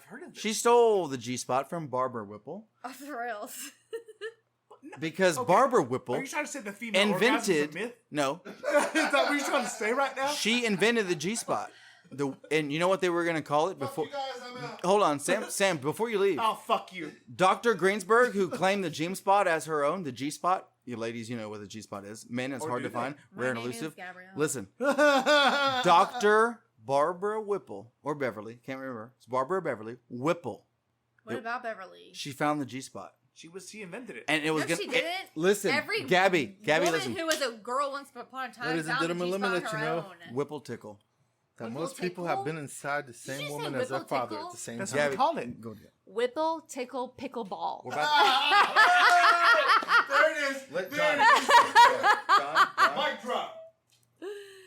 heard of this. She stole the G-spot from Barbara Whipple Off the rails. because Barbara Whipple Are you trying to say the female orgasm is invented. a myth? No, Is that what you're trying to say right now? she invented the G-spot. And you know what they were gonna call it before? Hold on, Sam. Before you leave, Oh, fuck you. Dr. Greensberg, who claimed the G-spot as her own, the G-spot. You ladies, you know what the G-spot is. Men, it's hard to find, rare and name is elusive. Gabrielle. Listen, Dr. Barbara Whipple or Beverly, can't remember. It's Barbara or Beverly Whipple. What about Beverly? She found the G-spot. She invented it. And it was No, she didn't. listen, Every Gabby, woman listen. who was a girl once upon a time Ladies and found the gentlemen, let me G-spot let on you her know. own. Whipple tickle. That Whipple most people tickle? have been inside the you same say woman as their whipple father tickle? at the same That's time. what we call it. Go again. Whipple, tickle, pickleball. We're about There it is. Let There John. it is. John. Mic drop.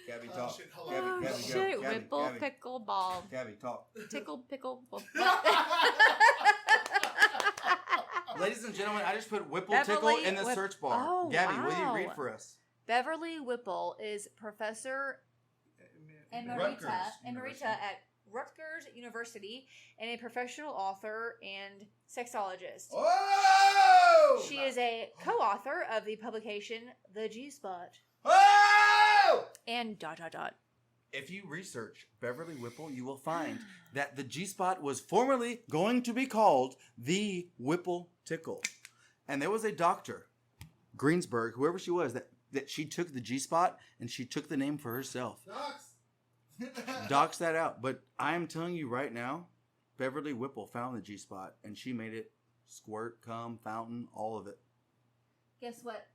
Gabby, talk. shit, hold Gabby, Oh, Gabby, shit, Gabby, whipple, Gabby, pickleball. Gabby, talk. Tickle, pickle, Ladies and gentlemen, I just put Whipple Beverly tickle in the Whip- search bar. Oh, Gabby, will you wow. read for us? Beverly Whipple is professor Rutgers emerita at Rutgers University and a professional author and sexologist. Oh! She is a co-author of the publication The G-Spot Oh! and ... If you research Beverly Whipple, you will find that the G-spot was formerly going to be called the Whipple tickle. And there was a doctor, Greensberg, whoever she was, that she took the G-spot and she took the name for herself. Docs that out. But I am telling you right now, Beverly Whipple found the G-spot and she made it squirt, cum, fountain, all of it. Guess what?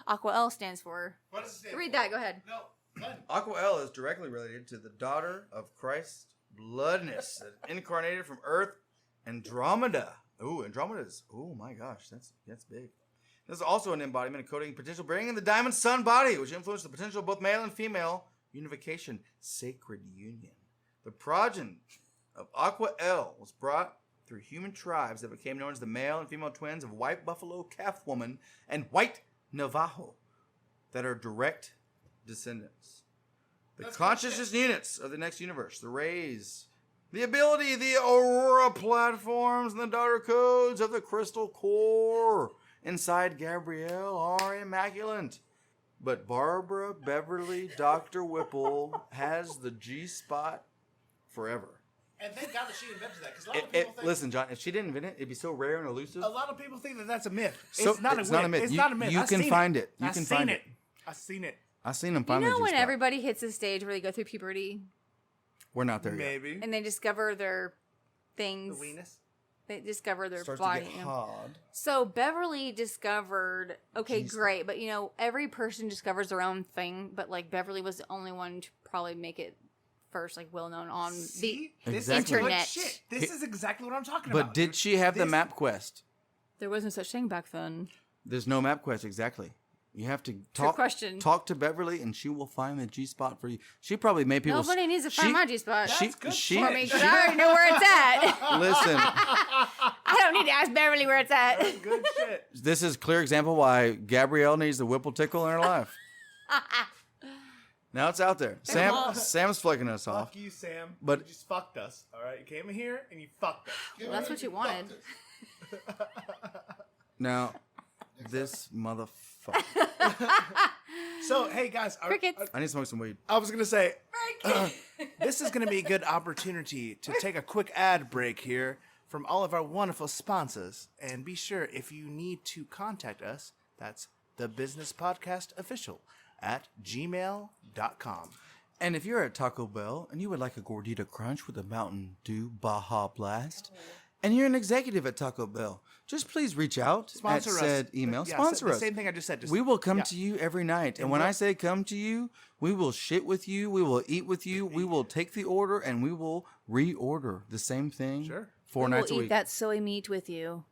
Aqua L stands for. What does it stand Read for? that. Go ahead. No. Go ahead. Aqua Elle is directly related to the daughter of Christ's bloodness, incarnated from Earth, Andromeda. Ooh, Andromeda's. Oh my gosh, that's big. This is also an embodiment encoding potential bearing in the diamond sun body, which influenced the potential of both male and female unification, sacred union. The progeny of Aqua Elle was brought through human tribes that became known as the male and female twins of white buffalo calf woman and white Navajo that are direct descendants. The consciousness units of the next universe, the rays, the ability, the aurora platforms, and the daughter codes of the crystal core inside Gabrielle are immaculate. But Barbara Beverly Dr. Whipple has the G-spot forever. And thank God that she invented that. Because a lot of people think... Listen, John, if she didn't invent it, it'd be so rare and elusive. A lot of people think that that's a myth. So, it's not a myth. It's not a myth. You I've can seen find it. You I've can seen find it. it. I've seen it. I've seen them You find the know when G-spot. everybody hits a stage where they go through puberty We're not there yet. Maybe. and they discover their things. The weenus. They discover their Starts body. to get hard. So Beverly discovered, okay, great, but every person discovers their own thing, but like Beverly was the only one to probably make it first, like well known on See? the This Exactly. is good internet. shit. This is exactly what I'm talking about. But did dude. she have the This- map quest? There was no such thing back then. There's no map quest, exactly. You have to Trick question. talk to Beverly, and she will find the G-spot for you. She probably made people... Nobody needs to find my G-spot. She, That's good she, For me, because I already know where it's at. listen, I don't need to ask Beverly where it's at. Good shit. this is a clear example why Gabrielle needs the Whipple tickle in her life. Now it's out there. Sam's flicking us off. Fuck you, Sam. But- you just fucked us. All right, you came in here and you fucked us. Well, that's what you wanted. Now, this motherfucker. So, hey guys, Crickets. I need to smoke some weed. I was gonna say, this is gonna be a good opportunity to take a quick ad break here from all of our wonderful sponsors, and be sure if you need to contact us, that's thebusinesspodcastofficial at gmail.com. And if you're at Taco Bell and you would like a gordita crunch with a Mountain Dew Baja Blast, and you're an executive at Taco Bell, just please reach out Sponsor at us. said email. Yeah, Sponsor the us. same thing I just said. Just, We will come yeah. to you every night. And when I say come to you, we will shit with you. We will eat with you. We will take the order and we will reorder the same thing Sure. 4 nights a We'll week. eat that soy meat with you.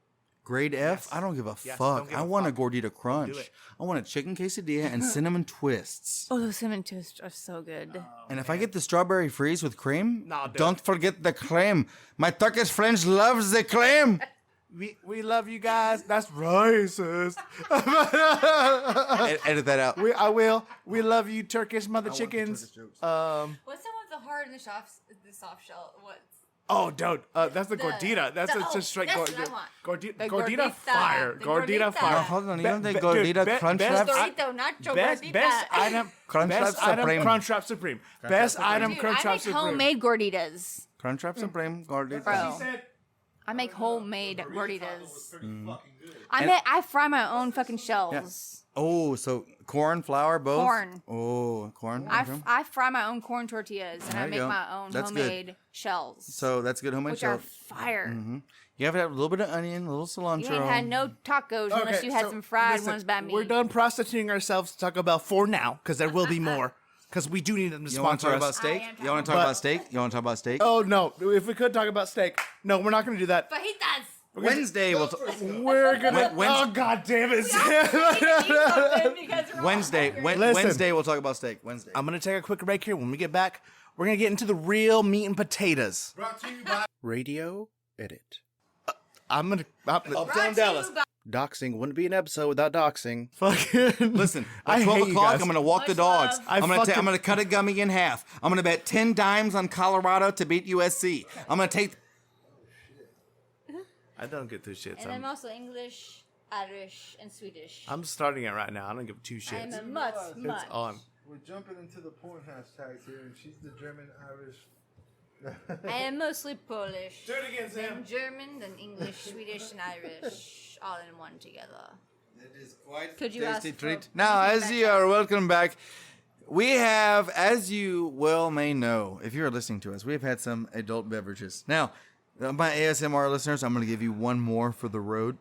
Grade F? I don't give a Yes, fuck. don't give I a want fuck. a gordita crunch. Do it. I want a chicken quesadilla and cinnamon twists. Oh, those cinnamon toasts are so good. And if I get the strawberry freeze with cream, Nah, dude. don't forget the cream. My Turkish friends loves the cream. We love you guys. That's racist. Edit that out. I will. We love you, Turkish mother chickens. What's the one with the hard and the soft shell? What's Oh, dude, that's the gordita. That's just straight that's what I want. gordita. The Gordita gordita. fire. The Gordita gordita. fire. No, hold on. You don't think Dude, gordita crunch best- wraps? Dorito Nacho Best Gordita. item. Crunch Best Wrap item. Supreme. Crunch Wrap Supreme. Best item. Dude, Crunch I Wrap make Supreme. homemade gorditas. Crunch Wrap Supreme gordita. Bro. She said, I make homemade gorditas. Mm. I fry my own fucking shells. Oh, so corn, flour, both? Corn. Oh, corn. I, okay. I fry my own corn tortillas and There I you make go. my own That's good. homemade shells. So that's good homemade which are shell. fire. You have to have a little bit of onion, a little cilantro. You ain't had no tacos unless Okay, you had so some fried listen, ones by me. We're done prostituting ourselves to Taco Bell for now, because there will be more. Because we do need them to You want to sponsor talk about us. steak? I am You want to talk But- about steak? You want to talk about steak? Oh no! If we could talk about steak, no, we're not going to do that. Fajitas. Wednesday we'll We're gonna. Wednesday- Oh god damn it! Wednesday Listen. Wednesday we'll talk about steak. Wednesday. I'm gonna take a quick break here. When we get back, we're gonna get into the real meat and potatoes. Radio edit. I'm gonna. Uptown Dallas. Doxing wouldn't be an episode without doxing. Fucking Listen, I at 12 hate you o'clock, guys. I'm going to walk the Much dogs. love. I'm fucking- going to cut a gummy in half. I'm going to bet 10 dimes on Colorado to beat USC. I'm going to take... I don't get those shits. And I'm also English, Irish, and Swedish. I'm starting it right now. I don't give two I'm shits. a mutt. It's on. We're jumping into the porn hashtags here, and she's the German Irish. I am mostly Polish. Do it again, Sam. Then German, then English, Swedish, and Irish, all in one together. It is quite Could you tasty ask for treat. Now, as you are welcome back, we have, as you well may know, if you're listening to us, we've had some adult beverages. Now, my ASMR listeners, I'm going to give you one more for the road.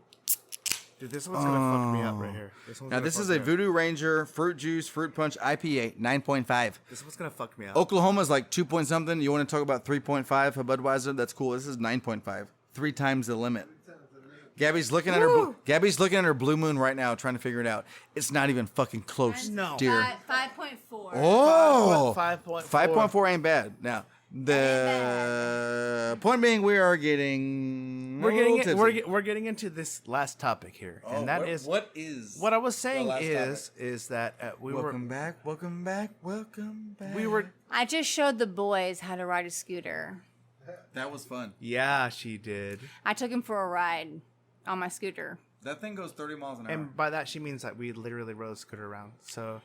Dude, this one's gonna fuck me up right here. Now, this is a Voodoo Ranger Fruit Juice Fruit Punch IPA, 9.5. This one's gonna fuck me up. Oklahoma's like 2 point something. You want to talk about 3.5 for Budweiser? That's cool. This is 9.5. 3 times the limit. Gabby's looking at her Blue Moon right now, trying to figure it out. It's not even fucking close, No. dear. 5.4. Oh, 5.4. 5.4 ain't bad. Now, The point being, we are getting we're getting into this last topic here, and that is what is what I was saying last is that we welcome back. we were I just showed the boys how to ride a scooter. That was fun. yeah she did, I took him for a ride on my scooter. That thing goes 30 miles an hour. and by that she means that we literally rode a scooter around. So,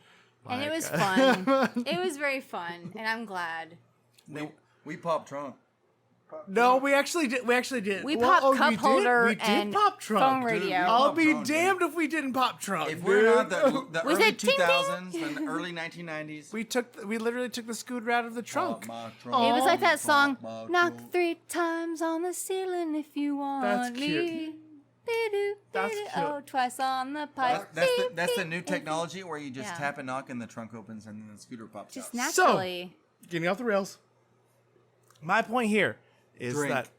And it like, was fun. It was very fun, and I'm glad. We popped trunk. No, we actually did. We Well, popped cup we did? holder We did and pop trunk, phone dude. radio. I'll be Trunk, dude. damned if we didn't pop trunk. If we're not dude. the Was early it ting, ting? 2000s and early 1990s. we literally took the scooter out of the trunk. It was like that song, knock 3 times on the ceiling if you want That's me. cute. Be-do, That's be-do, cute. oh, twice on the pipe. That's the new technology where you just Yeah. tap and knock and the trunk opens and then the scooter pops Just out. naturally. Getting off the rails. My point here is Drink. that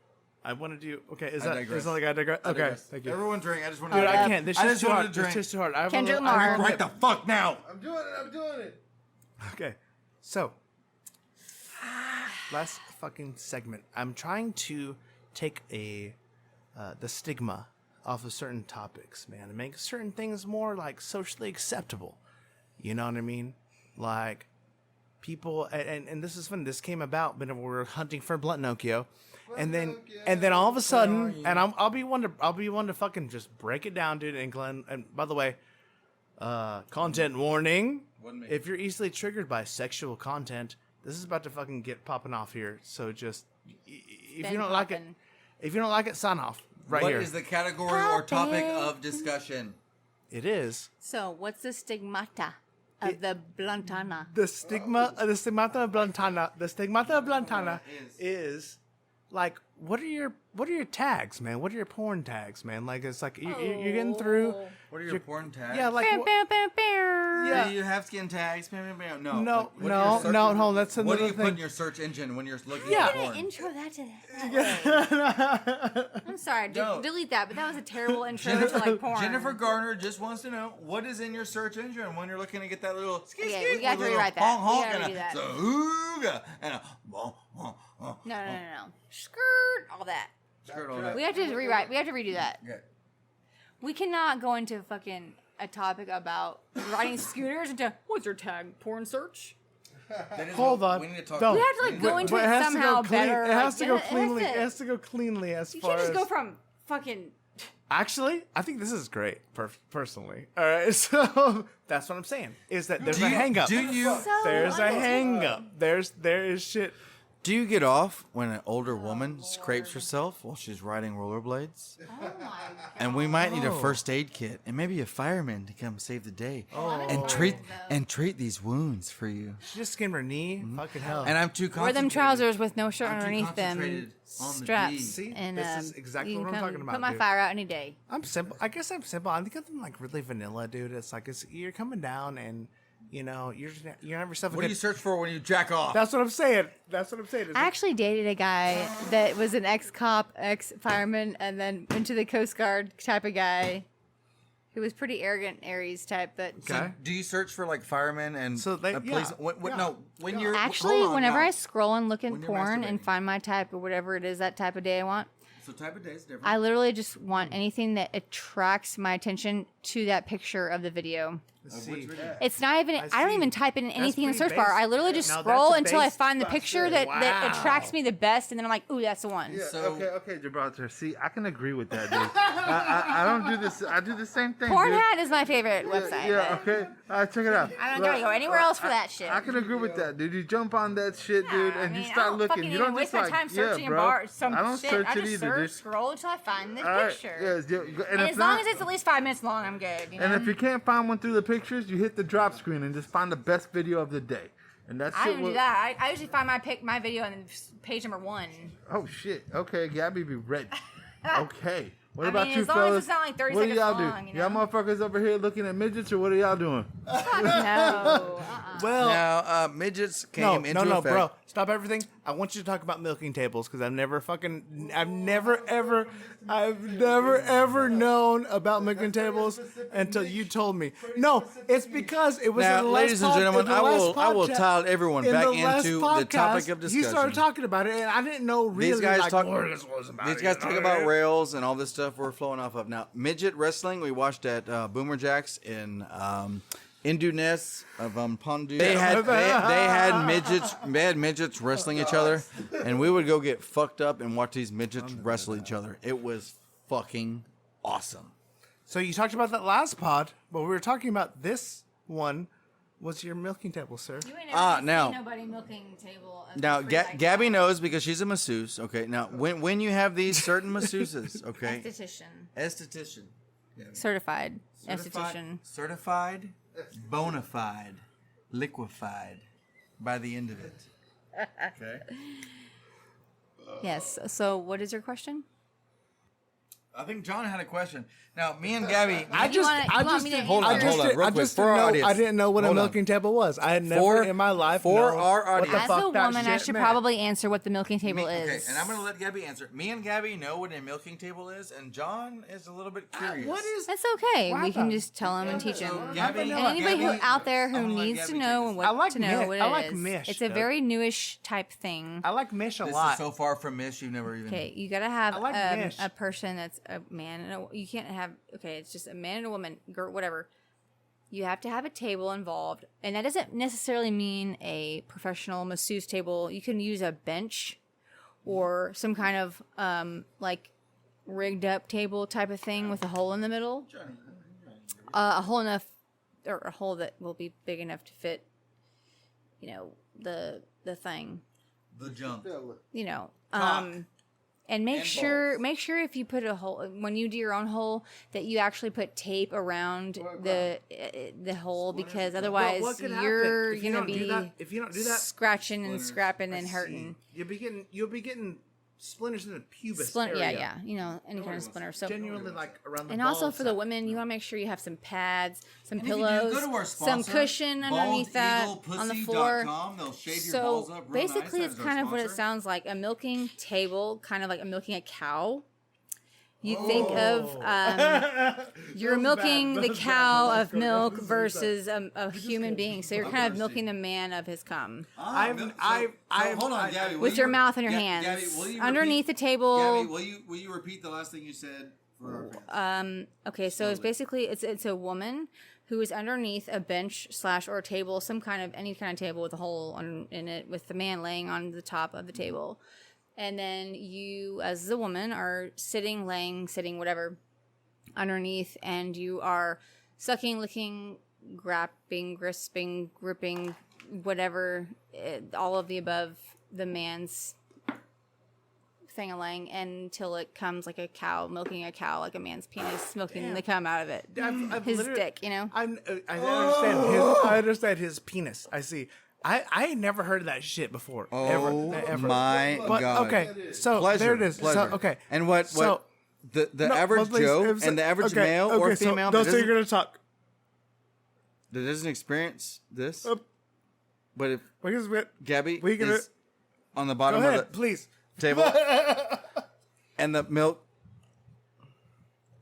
I want to do. Okay, is I that digress. is that like I digress? I Okay, digress. thank you. Everyone drink. I just want Dude, to I can't. This I is just too wanted hard. to drink. This is too hard. I have Kendrick a little- I have Lamar. a Right the fuck now. I'm doing it. Okay, so last fucking segment. I'm trying to take the stigma off of certain topics, man, and make certain things more like socially acceptable. You know what I mean? Like people, and this is fun. This came about when we were hunting for Blunt Nokia, and then all of a sudden, and I'll be one to fucking just break it down, dude. And Glenn, and by the way, content warning. Wasn't me. If you're easily triggered by sexual content, this is about to fucking get popping off here. So just if Been you don't like it, poppin'. if you don't like it, sign off right What here. is the category or topic Poppin'. of discussion? It is So, what's the stigmata of the Blantana? the stigmata of Blantana. The stigmata of Blantana is like what are your tags, man? What are your porn tags, man? Like it's like you're getting through. What are your porn tags? Yeah, like Bam, bam, bam, bam. Yeah. Do you have skin tags? No. no, Like, what are your no, search- no. Hold on, that's What another do you put in thing. your search engine when you're looking Yeah. at I'm porn? gonna intro that to I'm sorry, No. delete that, but that was a terrible intro to like porn. Jennifer Garner just wants to know what is in your search engine when you're looking to get that little Okay, we gotta little rewrite that. honk, We honk, gotta and redo that. a ooga and a bonk, honk, honk. No. Skirt, all that. Skirt all that. We have to rewrite. We have to redo that. Okay. We cannot go into fucking a topic about riding scooters into what's your tag? Porn search? That is Hold what- on. We need to talk. Don't. We have to like go into But it has to somehow go clean. better. It has to like, go it has cleanly. to- It has to go cleanly as You far can't just as. go from fucking. Actually, I think this is great. Personally, all right. So that's what I'm saying. Is that there's a hang up? Do you There's a hang up. There is shit. do you get off when an older woman scrapes herself while she's riding rollerblades? Oh my god. And we might need a first aid kit and maybe a fireman to come save the day and treat these wounds for you. She just skinned her knee. Fucking hell. And I'm too Wear them concentrated. trousers with no shirt I'm too underneath them. concentrated on the Straps. D. See? And This is exactly you what can I'm come talking about, Put my dude. fire out any day. I'm simple. I guess I'm simple. I think I'm like really vanilla, dude. It's like you're coming down and you know you're have yourself a What do good. you search for when you jack off? That's what I'm saying. It's I like- actually dated a guy that was an ex-cop, ex-fireman, and then into the Coast Guard type of guy. He was pretty arrogant, Aries type, but Okay. Do you search for like firemen and So they- police? yeah, yeah. No, when you're actually, hold on whenever now. I scroll and look When in you're porn and masturbating. find my type or whatever it is, that type of day I want, So type of day is different. I literally just want anything that attracts my attention to that picture of the video. See, It's not even. I don't see. even type in anything in the pretty search bar. base. I literally just Now, scroll that's a until I base- find the that's picture it. that Wow. attracts me the best, and then I'm like, ooh, that's the one. Yeah, So- okay, Gibraltar. See, I can agree with that, dude. I don't do this. I do the same thing. dude. Pornhub is my favorite website. Yeah, but okay. Check it out. I don't gotta go anywhere else for that shit. I can agree with that, dude. You jump on that shit, dude, Yeah, and I you mean, start I don't looking. fucking You even don't waste just my like, time searching yeah, in bro. bars. Some I don't shit. search I it just either, search, dude. scroll until I find the All right, picture. yes, yeah, And if as long not- as it's at least 5 minutes long, I'm good. You know? And if you can't find one through the pictures, you hit the drop screen and just find the best video of the day. And that I shit don't do that. I usually find my video on page number 1. Oh shit. Okay, Gabby be ready. Okay. What I about mean, you as long as fellas? it's not like 30 what do seconds y'all long, do? you Y'all know? motherfuckers over here looking at midgets or what are y'all doing? Fuck no. Well, Now, midgets came into no, effect. bro. Stop everything. I want you to talk about milking tables because I've never ever known about milking tables until you told me. No, it's because it was Now, in the last ladies and gentlemen, in the I last will podcast- tie everyone in back the last into the topic podcast, of discussion. He started talking about it, and I didn't know really. These guys like, talk. what this was about. These guys talk about rails and all this stuff we're flowing off of. Now, midget wrestling we watched at Boomer Jacks in Induness of Pondu. They had midgets. They had midgets wrestling each other, and we would go get fucked up and watch these midgets wrestle each other. It was fucking awesome. So you talked about that last pod, but we were talking about this one. What's your milking table, sir? You ain't never now- seen nobody milking table. Now, Gabby knows because she's a masseuse. Okay, now when you have these certain masseuses, okay, esthetician, Certified esthetician. certified, bona fide, liquefied by the end of it. Okay. Yes. So, what is your question? I think John had a question. Now, me and Gabby, I just Hold on, real quick, for our audience. I didn't know what a Hold on. milking table was. I had never in my life for known our what audience. the As fuck a that woman, I shit should meant. probably answer what the milking table is. Okay, and I'm going to let Gabby answer. Me and Gabby know what a milking table is, and John is a little bit curious. What is? That's okay. Why We can not? just tell him and teach him. Gabby, And anybody Gabby, out there I'm who gonna let needs to Gabby know take and this. I what like to know mi- what I it like is. mish, It's a Doug. very newish type thing. I like mish a This lot. is so far from Mish, you've never even... Okay, you gotta have I like mish. a person that's a man and you can't have. Okay, it's just a man and a woman, girl, whatever. You have to have a table involved, and that doesn't necessarily mean a professional masseuse table. You can use a bench or some kind of like rigged up table type of thing with a hole in the middle. A hole enough, or a hole that will be big enough to fit, the thing. The junk. And make sure if you put a hole when you do your own hole that you actually put tape around the hole, because otherwise what could happen you're if you gonna don't do be that? If you don't do that, scratching and scrapping and hurting. you'll be getting splinters in the pubis Splinter, area. yeah, any kind of splinter. So Genuinely, like around the and also ball for the side. women, you want to make sure you have some pads, some And if you do, pillows, go to our some sponsor, cushion underneath that on the floor. baldeaglepussy.com. They'll shave your So balls up real basically, nice. it's That is our kind of what it sponsor. sounds like: a milking table, kind of like a milking a cow. You think of you're milking the cow of milk versus a human being, so you're kind of milking the man of his cum Hold on, Gabby. will with you your re- mouth and your Ga- hands Gabby, will you underneath repeat- the table. Gabby, will you repeat the last thing you said for our fans? Okay, so it's basically it's a woman who is underneath a bench / or a table, any kind of table with a hole in it, with the man laying on the top of the table. And then you, as the woman, are sitting, laying, sitting, whatever, underneath, and you are sucking, licking, grasping, gripping, whatever, all of the above the man's thing-a-lang until it comes like a cow, milking a cow, like a man's penis, milking the cum out of it. I've His literally- dick, I understand his penis. I see. I ain't never heard of that shit before. Oh ever. my But, God. okay, so Pleasure, there it is. pleasure. So, okay, And what So- the No, average well, please, Joe if so- and the average okay, male or okay, so female don't that say you're doesn't, gonna talk. that doesn't experience this, but if Because Gabby we can- is on the go bottom ahead, of the please. table and the milk,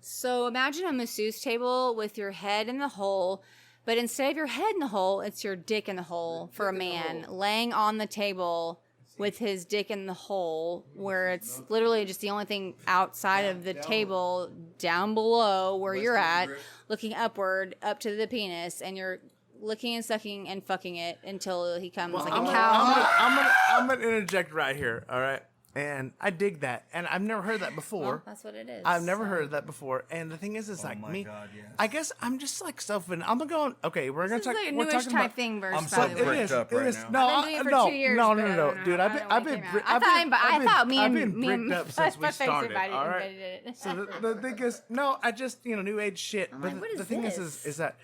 So imagine a masseuse table with your head in the hole, but instead of your head in the hole, it's your dick in the hole for a man laying on the table with his dick in the hole, where it's literally just the only thing outside of the table down below where you're at, looking upward up to the penis, and you're licking and sucking and fucking it until he comes like a cow. I'm gonna interject right here. All right, and I dig that, and I've never heard that before. Well, that's what it is. I've never heard that before, and the thing is, like my me. God, yes. I guess I'm just like self-in. I'm going. Okay, we're gonna This is talk. like a we're newish talking type about. thing versus I'm so by the way. bricked It is. up It right is. now. No, I've been doing it for no, 2 years, no, but no, I no, don't know dude. how- I've I been, don't know I've when it been, came bri- out. I've been, I thought me I've and been me and bricked up since we my face started. invited All right. invented it. So the thing is, no, I just new age shit. But what the is thing this? is that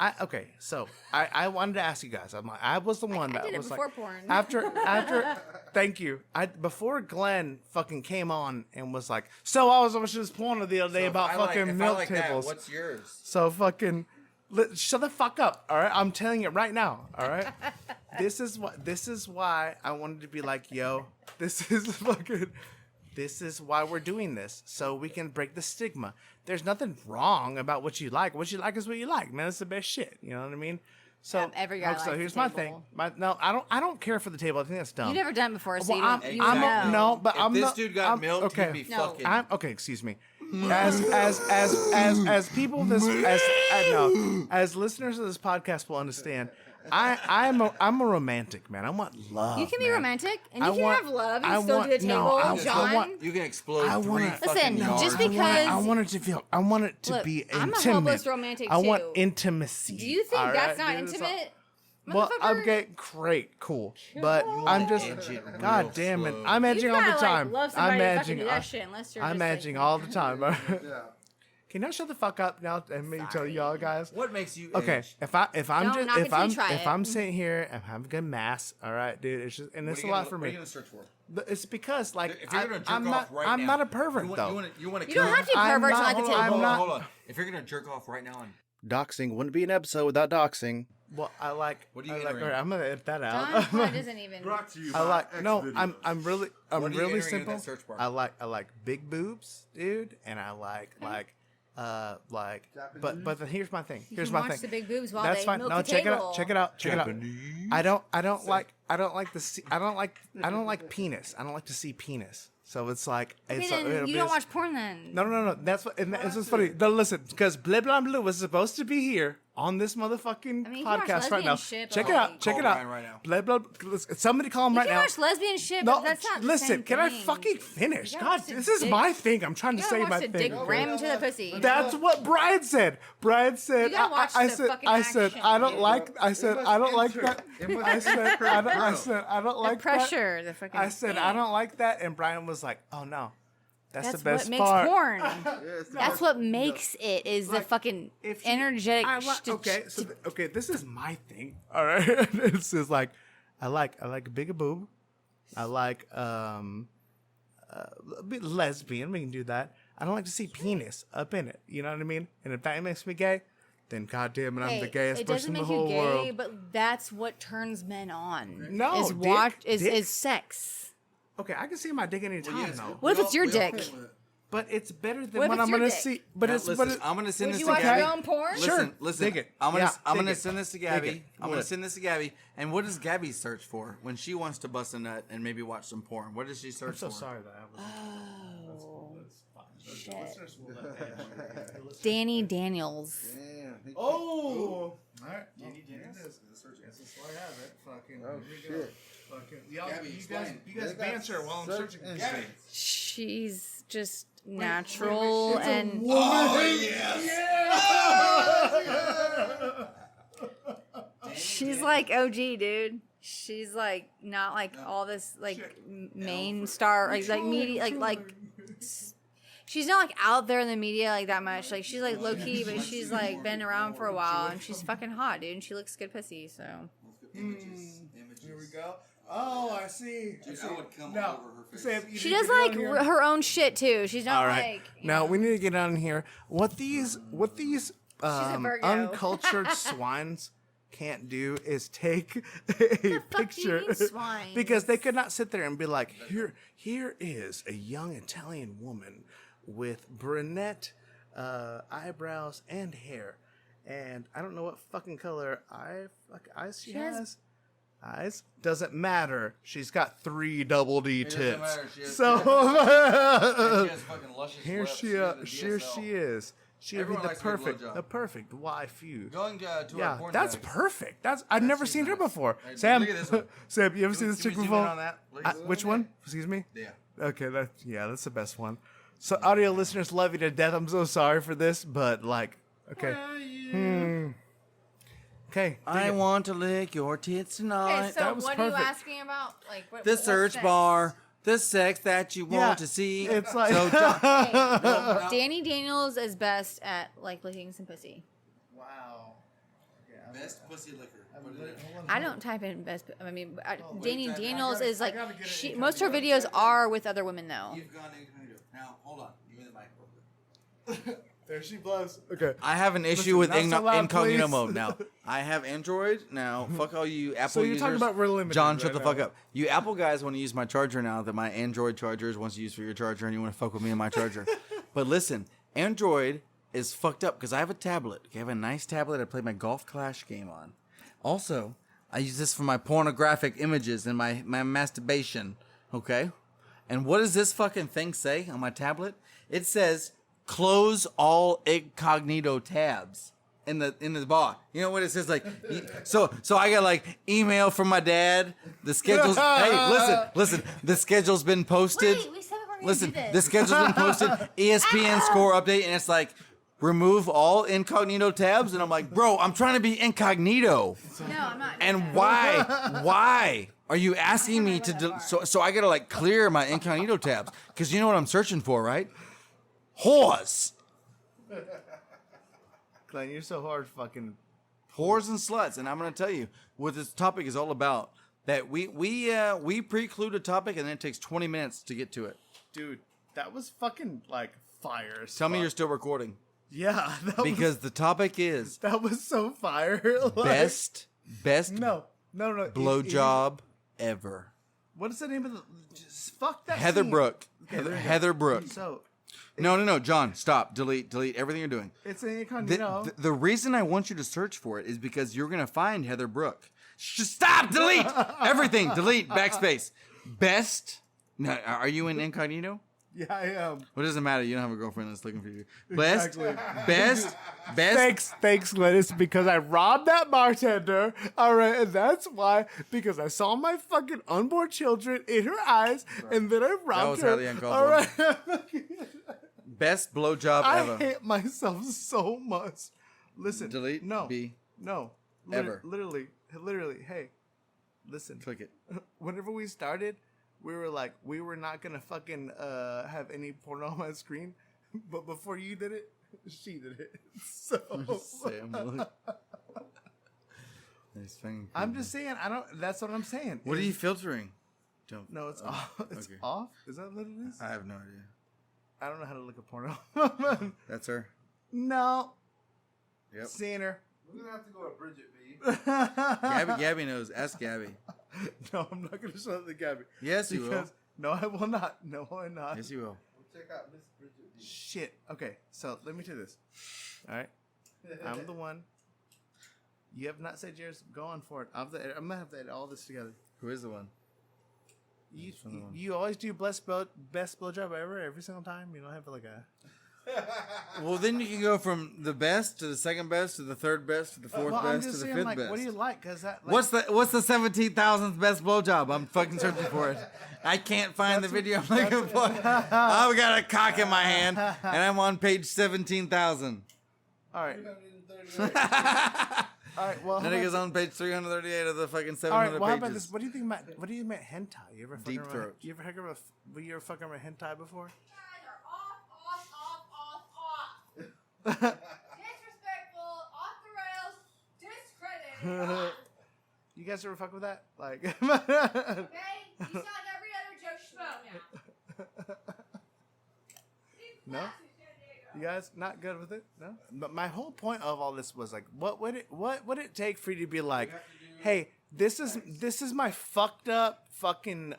I wanted to ask you guys. I was the one that did it was before like porn. after. Thank you. Before Glenn fucking came on and was like, so I was watching this porn the other day about fucking milk tables. what's yours? So fucking Shut the fuck up. All right, I'm telling you right now. All right, this is why I wanted to be like, yo, this is why we're doing this, so we can break the stigma. There's nothing wrong about what you like. What you like is what you like, man. It's the best shit. You know what I mean? So, every guy likes so the here's my table. thing. I don't care for the table. I think that's dumb. You've never done it before, so Well, you don't. I'm- You I'm- know. No, but If I'm this not. dude got I'm, milked, okay. he'd be No. fucking. Okay, excuse me. As people as listeners of this podcast will understand, I'm a romantic, man. I want love. You can be man. romantic, and you I can want- have love, and I still want- do a table, no, I John. want- You can explode I three wanna- fucking Listen, yards. just because- I want it to feel. I want it to Look, be I'm a intimate. hopeless romantic, I want too. intimacy. Do you think all that's right, not dude? It's all- intimate? Well, Motherfucker? okay, great, cool, but I'm just, edge it real God damn it, slow. I'm You edging all the gotta, time. love I'm somebody to fucking edging. do that shit unless you're I'm just, edging like, all the time. Can y'all shut the fuck up now and maybe tell y'all guys? What makes you Okay, edge? if I'm Don't just knock it till you try if it. I'm sitting here and having a good mass, all right, dude, it's just and it's a lot for What are me. you gonna search for? But it's because like If you're gonna jerk I'm off not right I'm now, not a pervert you want, though. You want to You don't have to be I'm pervert to not- like a hold on, table. I'm not- Hold on. If you're gonna jerk off right now, and Doxing wouldn't be an episode without doxing. Well, I like. What do you I like, entering? all right, I'm gonna edit that out. John probably doesn't even. Brought to you I by like X no. Videos. I'm really What are you entering in simple. that search bar? I like big boobs, dude, and I like but here's my thing. You Here's can my watch thing. the big boobs while That's they fine. milk No, the check it table. out. Check it out. Check it out. I don't like the I don't like penis. I don't like to see penis. So it's like Okay, it's then you don't watch porn then. No. That's what. And it's just funny. No, listen, because Blah Blah Blue was supposed to be here on this motherfucking I mean, you can watch podcast right now. lesbian shit, but Check it like- out. Check Call it out. Ryan right now. Blah Blah. Somebody call him You right can now. watch lesbian shit, No, but that's not the listen. same Can I thing. fucking finish? You God, gotta watch this the is dick- my thing. I'm trying to You say gotta my watch the thing. dick ram into the pussy. That's what Brian said. Brian said. You gotta watch I the said. fucking I said. action, I don't dude. like. I said. I don't like that. I said. I said. I don't The like that. pressure, the fucking. I said. I don't like that, and Brian was like, "Oh no, that's the That's best what makes part." porn. That's what makes it is the Like, fucking if you- energetic. okay, so okay, this is my thing. All right, this is like, I like a bigger boob. I like a bit lesbian. We can do that. I don't like to see penis up in it. You know what I mean? And if that makes me gay, then goddamn it, I'm the gayest it person doesn't in the make you whole gay, world. but that's what turns men on. No, is dick, is dick. is sex. Okay, I can see my dick any time yes, though. What if it's your dick? But it's better than What if when it's I'm your gonna dick? see. But Now, it's listen, but it, I'm gonna send Would this you to watch Gabby. your own porn? Listen, Sure. listen. Dig it. I'm gonna Yeah, I'm dig gonna it. send this to Dig Gabby. it. I'm gonna Good. send this to Gabby. And what does Gabby search for when she wants to bust a nut and maybe watch some porn? What does she search I'm so for? sorry that I was. Oh, shit. Danny Daniels. Oh, all right. This is why I have it. Fucking. Oh, here we go. shit. Fucking. You guys banter while I'm searching for Gabby. shit. She's just natural and she's like OG, dude. She's like not like all this like main star like media like she's not like out there in the media like that much. Like she's like low key, but she's like been around for a while and she's fucking hot, dude. And she looks good pussy. So Here we go. Oh, I see. Dude, I would come No. all over her face. Sam, you she need does to get like on here. her own shit too. She's not All right. like Now we need to get on here. What these Virgo. uncultured swines can't do is take a fuck do you picture mean swines? because they could not sit there and be like, here is a young Italian woman with brunette eyebrows and hair, and I don't know what fucking color eyes she has- has. Eyes doesn't matter. She's got 3 double D doesn't tits. matter. She has So And she has fucking luscious here lips. she She's a here DSL. she is. She'll be Everyone the likes a good perfect blowjob. wife you. Going to our Yeah, porn that's tags. perfect. I've never seen her nice. before. Hey, Sam, look at this one. Sam, you ever seen this Can we chick zoom in before? on that? Look at this Which one? Excuse me. Yeah. Okay, that's the best one. So audio listeners love you to death. I'm so sorry for this, but like, okay. Okay. I want to lick your tits tonight. Okay, so that was what are you perfect. asking about? Like what, The what's search next? bar, the sex that you Yeah, want to see. it's like So Hey, Danny Daniels is best at like licking some pussy. wow. best pussy liquor. I don't type in best. I mean, Danny type- Daniels I is like gotta get it she. in Most of her videos are with other women though. You've gone incognito. Now hold on. Give me the mic real quick. There she blows. Okay. I have an issue with not so loud, incognito please. mode now. I have Android now. Fuck all you Apple So you're users. talking about we're limited John, right shut the now. fuck up. You Apple guys want to use my charger now that my Android charger is once used for your charger, and you want to fuck with me and my charger. But listen, Android is fucked up because I have a tablet. Okay, I have a nice tablet I play my Golf Clash game on. Also, I use this for my pornographic images and my masturbation. Okay? And what does this fucking thing say on my tablet? It says close all incognito tabs in the bar. You know what it says? Like, so I got like email from my dad. The schedule's hey, listen. The schedule's been posted. Wait, we said we weren't Listen, gonna do the this. schedule's been posted. ESPN score update, and it's like remove all incognito tabs. And I'm like, bro, I'm trying to be incognito. No, I'm not. And why are you asking me to? So I gotta like clear my incognito tabs because you know what I'm searching for, right? Whores, Glenn, you're so hard fucking. whores and sluts, and I'm gonna tell you what this topic is all about. That we preclude a topic and then it takes 20 minutes to get to it. Dude, that was fucking like fire. as Tell me fuck. you're still recording Yeah, because the topic is that was so fire. Like, best No. blowjob ever. What is the name of the? Just fuck that. Heather scene. Brooke. Okay, there you go. Heather Brooke. So No, John, stop. Delete everything you're doing. it's an incognito. The reason I want you to search for it is because you're going to find Heather Brooke. Stop! Delete! Everything! Delete! Backspace. Best... Now, are you in incognito? Yeah, I am. What does it matter? You don't have a girlfriend that's looking for you. Exactly. Best... Thanks, Glenn. It's because I robbed that bartender. All right, and that's why. Because I saw my fucking unborn children in her eyes, and then I robbed was her. highly uncalled All for. right. Best blowjob I ever. hate myself so much. Listen. Delete. No. B. No. Ever. Literally. Hey. Listen. Click it. Whenever we started, we were like, we were not gonna fucking have any porno on my screen. But before you did it, she did it. So Sam, look. Nice thing. I'm just saying. I don't. That's what I'm saying. What are you filtering? Don't. No, it's off. It's okay. off. Is that what it is? I have no idea. I don't know how to look at porno. That's her. No. Yep. Seeing her. We're gonna have to go to Bridget B. Gabby knows. Ask Gabby. No, I'm not gonna show it to Gabby. Yes, you will. Because no, I will not. No, I'm not. Yes, you will. We'll check out Miss Bridget B. Shit. Okay, so let me do this. All right, I'm the one. You have not said yours. Go on for it. I'm gonna have to edit all this together. Who is the one? You always do best blowjob ever every single time. You don't have like a. Well, then you can go from the best to the second best to the third best to the fourth Well, I'm best to just the saying, fifth like, best. what do you like? Cause that. Like, What's the 17,000th best blowjob? I'm fucking searching for it. I can't find the video I'm looking for. I've got a cock in my hand, and I'm on page 17,000. All right. All right. Well, Then it goes on page 338 of the fucking 700 all right. Well, how pages. about this? What do you think about hentai? You ever Deep fucking throat. You ever fucking with hentai before? Disrespectful, off the rails, discredited. You guys ever fuck with that? Like, Okay? You sound like every other Joe Schmo now. No? You guys not good with it? No. But my whole point of all this was like, what would it take for you to be like, hey, this is my fucked up fucking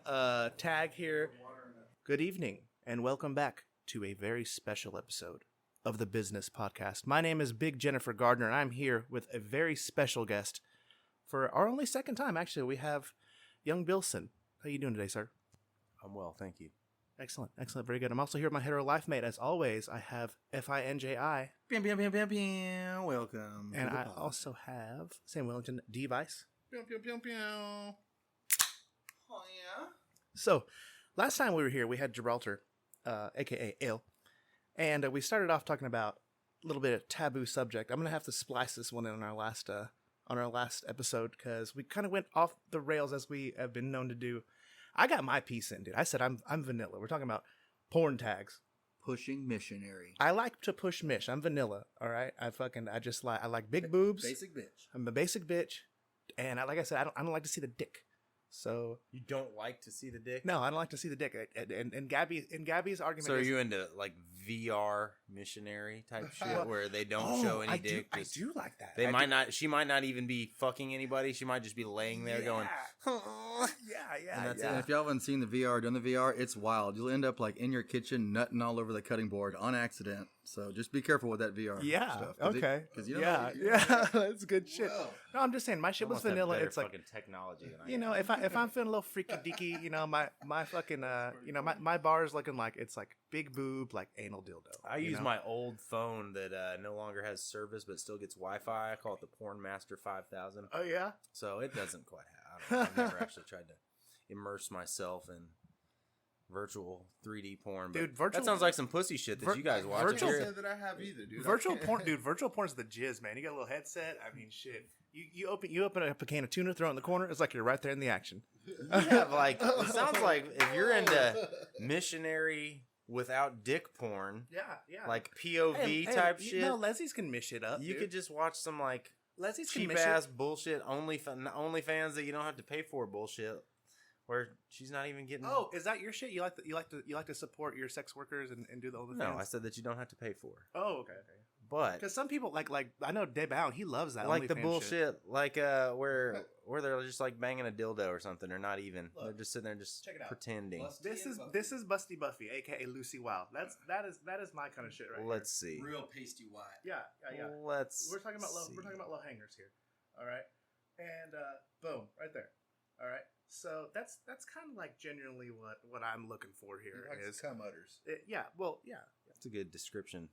tag here. Good evening and welcome back to a very special episode of the Business Podcast. My name is Big Jennifer Garner, and I'm here with a very special guest for our only second time. Actually, we have young Bilson. How you doing today, sir? I'm well, thank you. Excellent, very good. I'm also here with my hetero life mate. As always, I have FINJI, Bam, bam, bam, bam, bam. Welcome. and to the I pod. also have Sam Wellington D-Vice. Pew, pew, pew, pew. Oh, yeah. So, last time we were here, we had Gibraltar, aka Elle, and we started off talking about a little bit of taboo subject. I'm gonna have to splice this one in on our last episode because we kind of went off the rails as we have been known to do. I got my piece in, dude. I said I'm vanilla. We're talking about porn tags. Pushing missionary. I like to push mish. I'm vanilla. All right. I like big boobs. Basic bitch. I'm a basic bitch, and like I said, I don't like to see the dick. So You don't like to see the dick? no, I don't like to see the dick. And Gabby's argument. So are is, you into like VR missionary type shit where they don't show any dick? I do like that. They might not. She might not even be fucking anybody. She might just be laying there going. Yeah. And that's it. And if y'all haven't seen the VR, done the VR, it's wild. You'll end up like in your kitchen nutting all over the cutting board on accident. So just be careful with that VR Yeah. stuff. Okay. You don't know Yeah. That's good shit. No, I'm just saying my shit was Almost have vanilla. better It's like, fucking technology than I you know, if I'm feeling a little freaky deaky, you know, my fucking my bar is looking like it's like big boob, like anal dildo. I use my old phone that no longer has service but still gets Wi-Fi. I call it the Porn Master 5000. Oh yeah. So it doesn't quite have. I've never actually tried to immerse myself in virtual 3D porn. But Dude, virtual- that sounds like some pussy shit that you guys watch. virtual- If Say you're- that I have either, dude. Virtual porn, dude. Virtual porn's the jizz, man. You got a little headset. I mean, shit. You open up a can of tuna, throw it in the corner. It's like you're right there in the action. Yeah, like it sounds like if you're into missionary without dick porn, Yeah. like POV type shit, No, Leslie's can mish it up. you dude. could just watch some like Leslie's can cheap mish ass it. bullshit OnlyFans that you don't have to pay for bullshit, where she's not even getting. Oh, is that your shit? You like to support your sex workers and do the OnlyFans? no, I said that you don't have to pay for. Oh, okay. But Because some people like I know Dave Allen, he loves that. like the OnlyFans bullshit, like where they're just like banging a dildo or something, or not even. They're just sitting there just check it out. pretending. This is Busty Buffy, aka Lucy Wow. That is my kind of shit right Let's see. Real pasty white. here. Yeah. Let's. We're talking about low. see. We're talking about low hangers here. All right, and boom, right there. All right. So that's kind of like genuinely what I'm looking for here is cum udders. yeah. Well, yeah, That's a good description.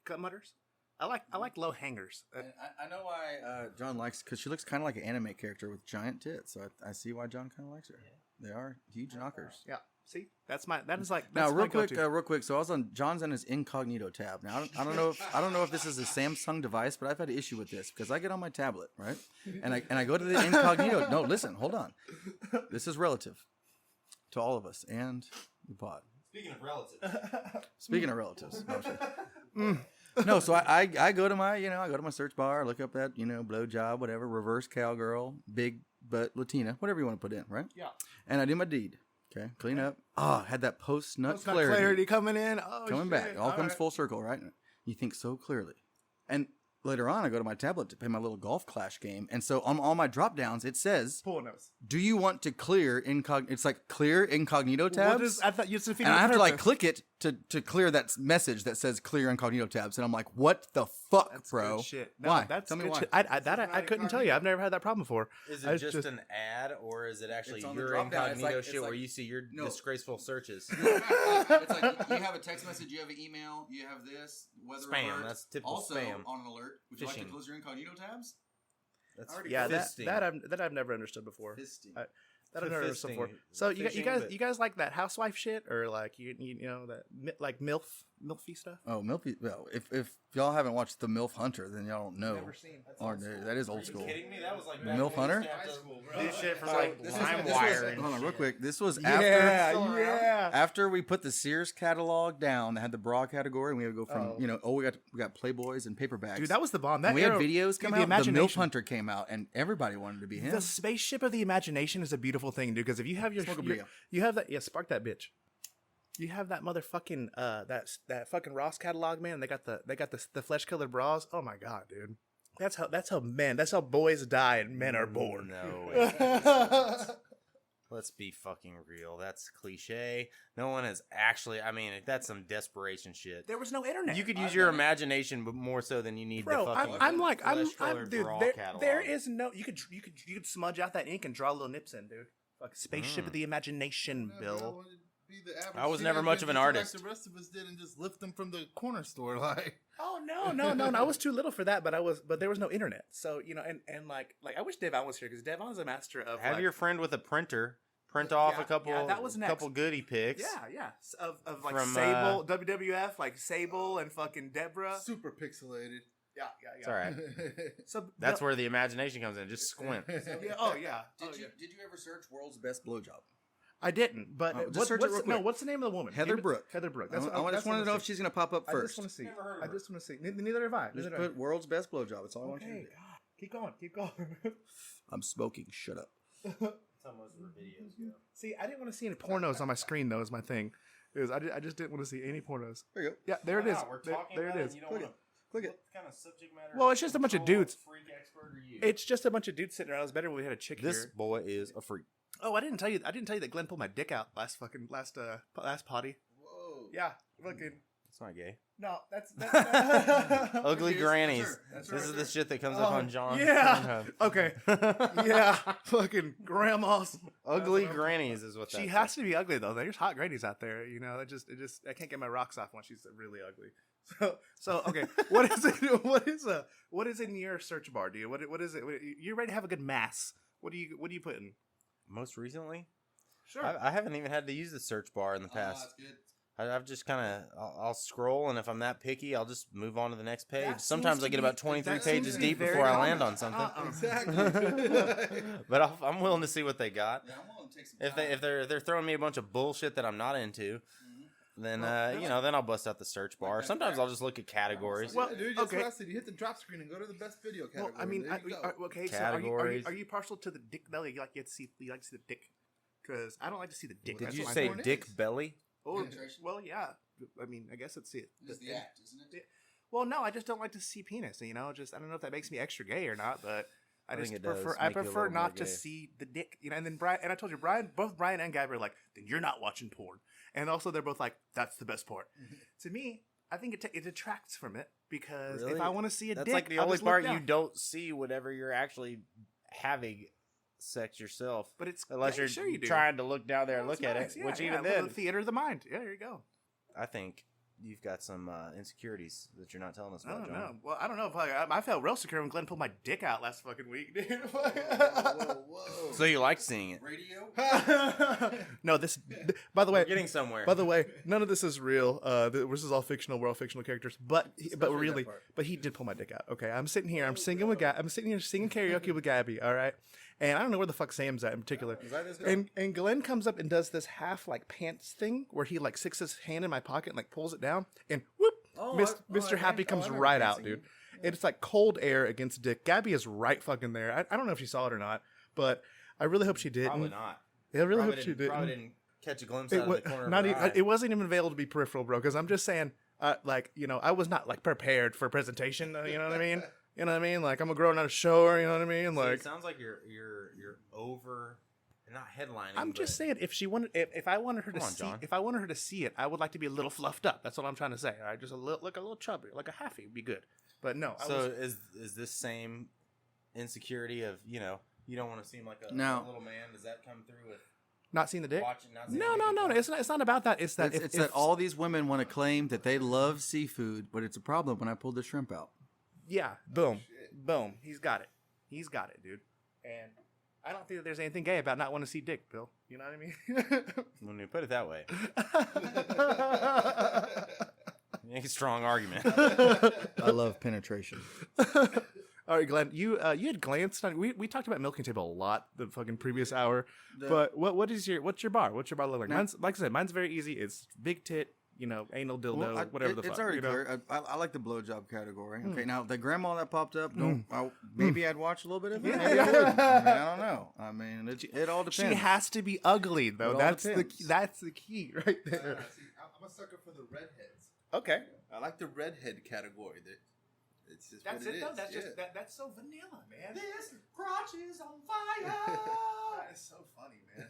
cut mutters. I like low hangers. And I know why John likes, because she looks kind of like an anime character with giant tits. So I see why John kind of likes her. They are huge knockers. Yeah. See, that is like that's Now, my real quick, go-to. So I was on John's on his incognito tab. Now, I don't know if this is a Samsung device, but I've had an issue with this because I get on my tablet, right, and I go to the incognito. No, listen, hold on. This is relative to all of us and the pod. Speaking of relatives. Speaking of relatives. No, shit. No, so I go to my search bar, look up that blowjob, whatever, reverse cowgirl, big butt Latina, whatever you want to put in, right? Yeah. And I do my deed. Okay, clean up. Had that post nut Post-nut clarity coming in. Oh, coming shit. back. It all comes right. full circle, right? You think so clearly. And later on, I go to my tablet to play my little golf clash game, and so on all my drop downs, it says, Pull nose. "Do you want to clear incognito?" It's like clear incognito tabs. I thought you said And I have to like click it to clear that message that says clear incognito tabs, and I'm like, "What the fuck, That's bro? good shit. No, Why? That's Tell me good why." shit. I couldn't tell you. I've never had that problem before. Is I it just an ad, or is it actually It's on the your drop-down. It's incognito like- shit it's where like- you see your No. disgraceful searches? It's like you have a text message, you have an email, you have this weather Spam, alert. that's typical also, spam. on an alert, would you like to Phishing. close your incognito tabs? That's Yeah, fisting. that I've never understood before. Fisting. That I've never understood Fisting. before. So you Fishing, guys but- you guys like that housewife shit or like you know that like milfy stuff? Oh, Milfy. Well, if y'all haven't watched The MILF Hunter, then y'all don't know. Or that is old school. kidding me? That was like The MILF Hunter? do shit for like This LimeWire. was, hold on, real quick. This was Yeah. after we put the Sears catalog down. That had the bra category, and we had to go from we got Playboys and paperbacks. Dude, that was the bomb. That And we had era- videos dude, come the out. The MILF imagination. Hunter came out, and everybody wanted to be him. The spaceship of the imagination is a beautiful thing, dude. Because if you have Smoke a brio. you have that, spark that bitch. You have that motherfucking that fucking Ross catalog, man. They got the flesh colored bras. Oh my god, dude. That's how boys die and men are born. No way. Let's be fucking real. That's cliche. No one has actually. I mean, that's some desperation shit. There was no internet. You could use your imagination, but more so than you need Bro, the fucking. I'm dude. bra There catalog. is no. You could smudge out that ink and draw little nips in, dude. Fuck spaceship of the imagination, Bill. I was never much of an artist. Like the rest of us did, and just lift them from the corner store, like. Oh no! I was too little for that, but there was no internet. So and like I wish Dave Allen was here because Dave Allen's a master of Have like, your friend with a printer print off Yeah, a couple. yeah, that was next. couple goodie pics. yeah of like From, Sable WWF like Sable and fucking Deborah. Super pixelated. Yeah. It's all right. So That's where the imagination comes in. Just squint. Yeah, oh yeah. Did you ever search world's best blowjob? I didn't, but Oh, just search it real quick. what's the name of the woman? Heather Brooke. Heather Brooke. I just want to know if she's gonna pop up I first. just want to see. I just want to see. Neither have I. Just Neither have I. put world's best blowjob. That's all I want you to Okay, do. God. Keep going. I'm smoking. Shut up. how most of her videos go. See, I didn't want to see any pornos on my screen, though, is my thing. I just didn't want to see any pornos. There you go. Yeah, there it Why is. not? We're talking There about it is. You don't Click wanna, Click it. What kind of subject matter? Well, it's just a bunch of control dudes. Freak expert are you? It's just a bunch of dudes sitting around. It was better when we had a chick This here. boy is a freak. Oh, I didn't tell you that Glenn pulled my dick out last potty. Whoa. Yeah, fucking. It's not gay. No, that's Ugly Yes, grannies. sir. That's This right, is sir. the shit that comes up on John. Yeah. Okay. Yeah. Fucking grandmas. Ugly grannies is what that She is. has to be ugly though. There's hot grannies out there. You know, I can't get my rocks off when she's really ugly. So okay. What is it? What is in your search bar, dude? What is it? You're ready to have a good mass. What do you put in? Most recently, Sure. I haven't even had to use the search bar in the past. that's good. I've just kind of I'll scroll, and if I'm that picky, I'll just move on to the next page. That Sometimes seems I to get be- about 23 that seems pages to be deep very before I common. land on something. Exactly. But I'm willing to see what they got. Yeah, I'm willing to take some If time. they're throwing me a bunch of bullshit that I'm not into, then then I'll bust out the search bar. Sometimes I'll just look at categories. Well, Dude, just okay. what I said. You hit the drop screen and go to the best video Well, category. I mean, There you go. okay. So Categories. are you partial to the dick belly? You like to see the dick? Because I don't like to see the dick. Did That's you my say thing. dick belly? Oh, Penetration? well, yeah. I mean, I guess it's it. It's the act, isn't it? Well, no, I just don't like to see penis. You know, just I don't know if that makes me extra gay or not, but I think just it does prefer. make I you a prefer little more not to gay. see the dick. You know, and then and I told you, both Brian and Gabby are like, then you're not watching porn, and also they're both like, that's the best part. To me, I think it detracts from it because if Really? I want to see a That's dick, like the I'll only just look part you down. don't see whenever you're actually having sex yourself. But it's Unless yeah, you're sure you do. trying to look down there and Well, look it's at nice. it, Yeah, which yeah, even a little then, theater of the mind. Yeah, there you go. I think you've got some insecurities that you're not telling us I about, don't John. know. Well, I don't know if I felt real secure when Glenn pulled my dick out last fucking week, dude. Whoa. So you like seeing it? Radio? No, by the way, We're getting somewhere. by the way, none of this is real. This is all fictional. We're all fictional characters. But really, that part. but he did pull my dick out. Okay, I'm sitting here. I'm singing with I'm sitting here singing karaoke with Gabby. All right, and I don't know where the fuck Sam's at in particular. And Glenn comes up and does this half like pants thing where he like sticks his hand in my pocket and like pulls it down and whoop, Mr. Happy comes right out, dude. And it's like cold air against dick. Gabby is right fucking there. I don't know if she saw it or not, but I really hope she didn't. Probably not. Yeah, I really Probably hope she didn't. Probably didn't catch a glimpse It, out of the corner not of her even, eye. it wasn't even available to be peripheral, bro. Because I'm just saying, like, you know, I was not like prepared for presentation. You know what I mean? You know what I mean? Like, I'm a girl, not a shower. You know what I mean? So Like, it sounds like you're over, not headlining. I'm just saying, if she wanted, if I wanted her to Come on, see, John. if I wanted her to see it, I would like to be a little fluffed up. That's what I'm trying to say. All right, just look a little chubby, like a halfie would be good. But no, So is this same insecurity of you don't want to seem like a No. little man? Does that come through with not seeing the dick. watching? Not seeing No, the no, dick no, in no. It's not about that. It's that It's that all these women want to claim that they love seafood, but it's a problem when I pull the shrimp out. Yeah, boom, boom. He's got it, dude. And I don't think that there's anything gay about not wanting to see dick, Bill. You know what I mean? When you put it that way, make a strong argument. I love penetration. All right, Glenn, you had glanced on. We talked about milking table a lot the fucking previous hour. But what's your bar? What's your bar look like? Now- Mine's, like I said, mine's very easy. It's big tit, anal dildo, Well, whatever the fuck. It's already you know? clear. I like the blowjob category. Okay, now the grandma that popped up, maybe I'd watch a little bit of it. Maybe I wouldn't. I don't know. I mean, it all depends. She has to be ugly though. It all That's depends. that's the key right there. See, I'm a sucker for the redheads. Okay, I like the redhead category. It's just that's what it it though. is. That's yeah. just that's so vanilla, man. This crotch is on fire. That is so funny, man.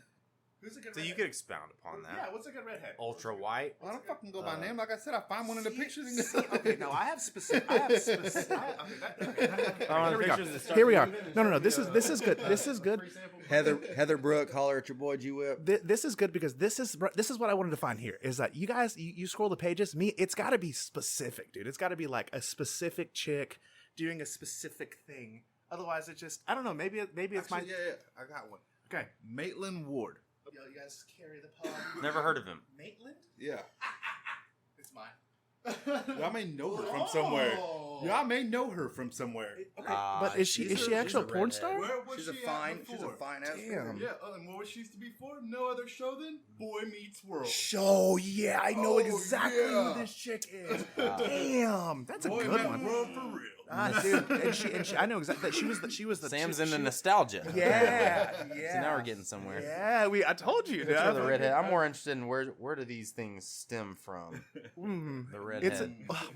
Who's a good So you redhead? could expound upon that. Yeah, what's a good redhead? Ultra white. Well, I don't fucking go by name. Like I said, I find one in the pictures. And See, okay, no, I have specific. Here we go. pictures that start Here we are. moving No. This is good. This is good. Heather Brooke, holler at your boy G Whip. This is good because this is what I wanted to find here is that you guys you scroll the pages. It's got to be specific, dude. It's got to be like a specific chick doing a specific thing. Otherwise, it just I don't know. Maybe it's my Actually, yeah, I got one. okay. Maitland Ward. Yo, you guys carry the pod. Never heard of him. Maitland? Yeah. It's mine. Y'all may know her from somewhere. Y'all may know her from somewhere. Okay, but is she actually a porn star? Where was She's she a at fine before? ass. Damn. Yeah, and what was she used to be for? No other show than Boy Meets World. Show, yeah, I know Oh, exactly yeah. who this chick is. Damn, that's a Boy good Meets one. World for real. Dude, and she, I know exactly. She was the. Sam's she into was- nostalgia. Yeah. So now we're getting somewhere. Yeah, I told you. That's where the dude. redhead. I'm more interested in where do these things stem from? The redhead. It's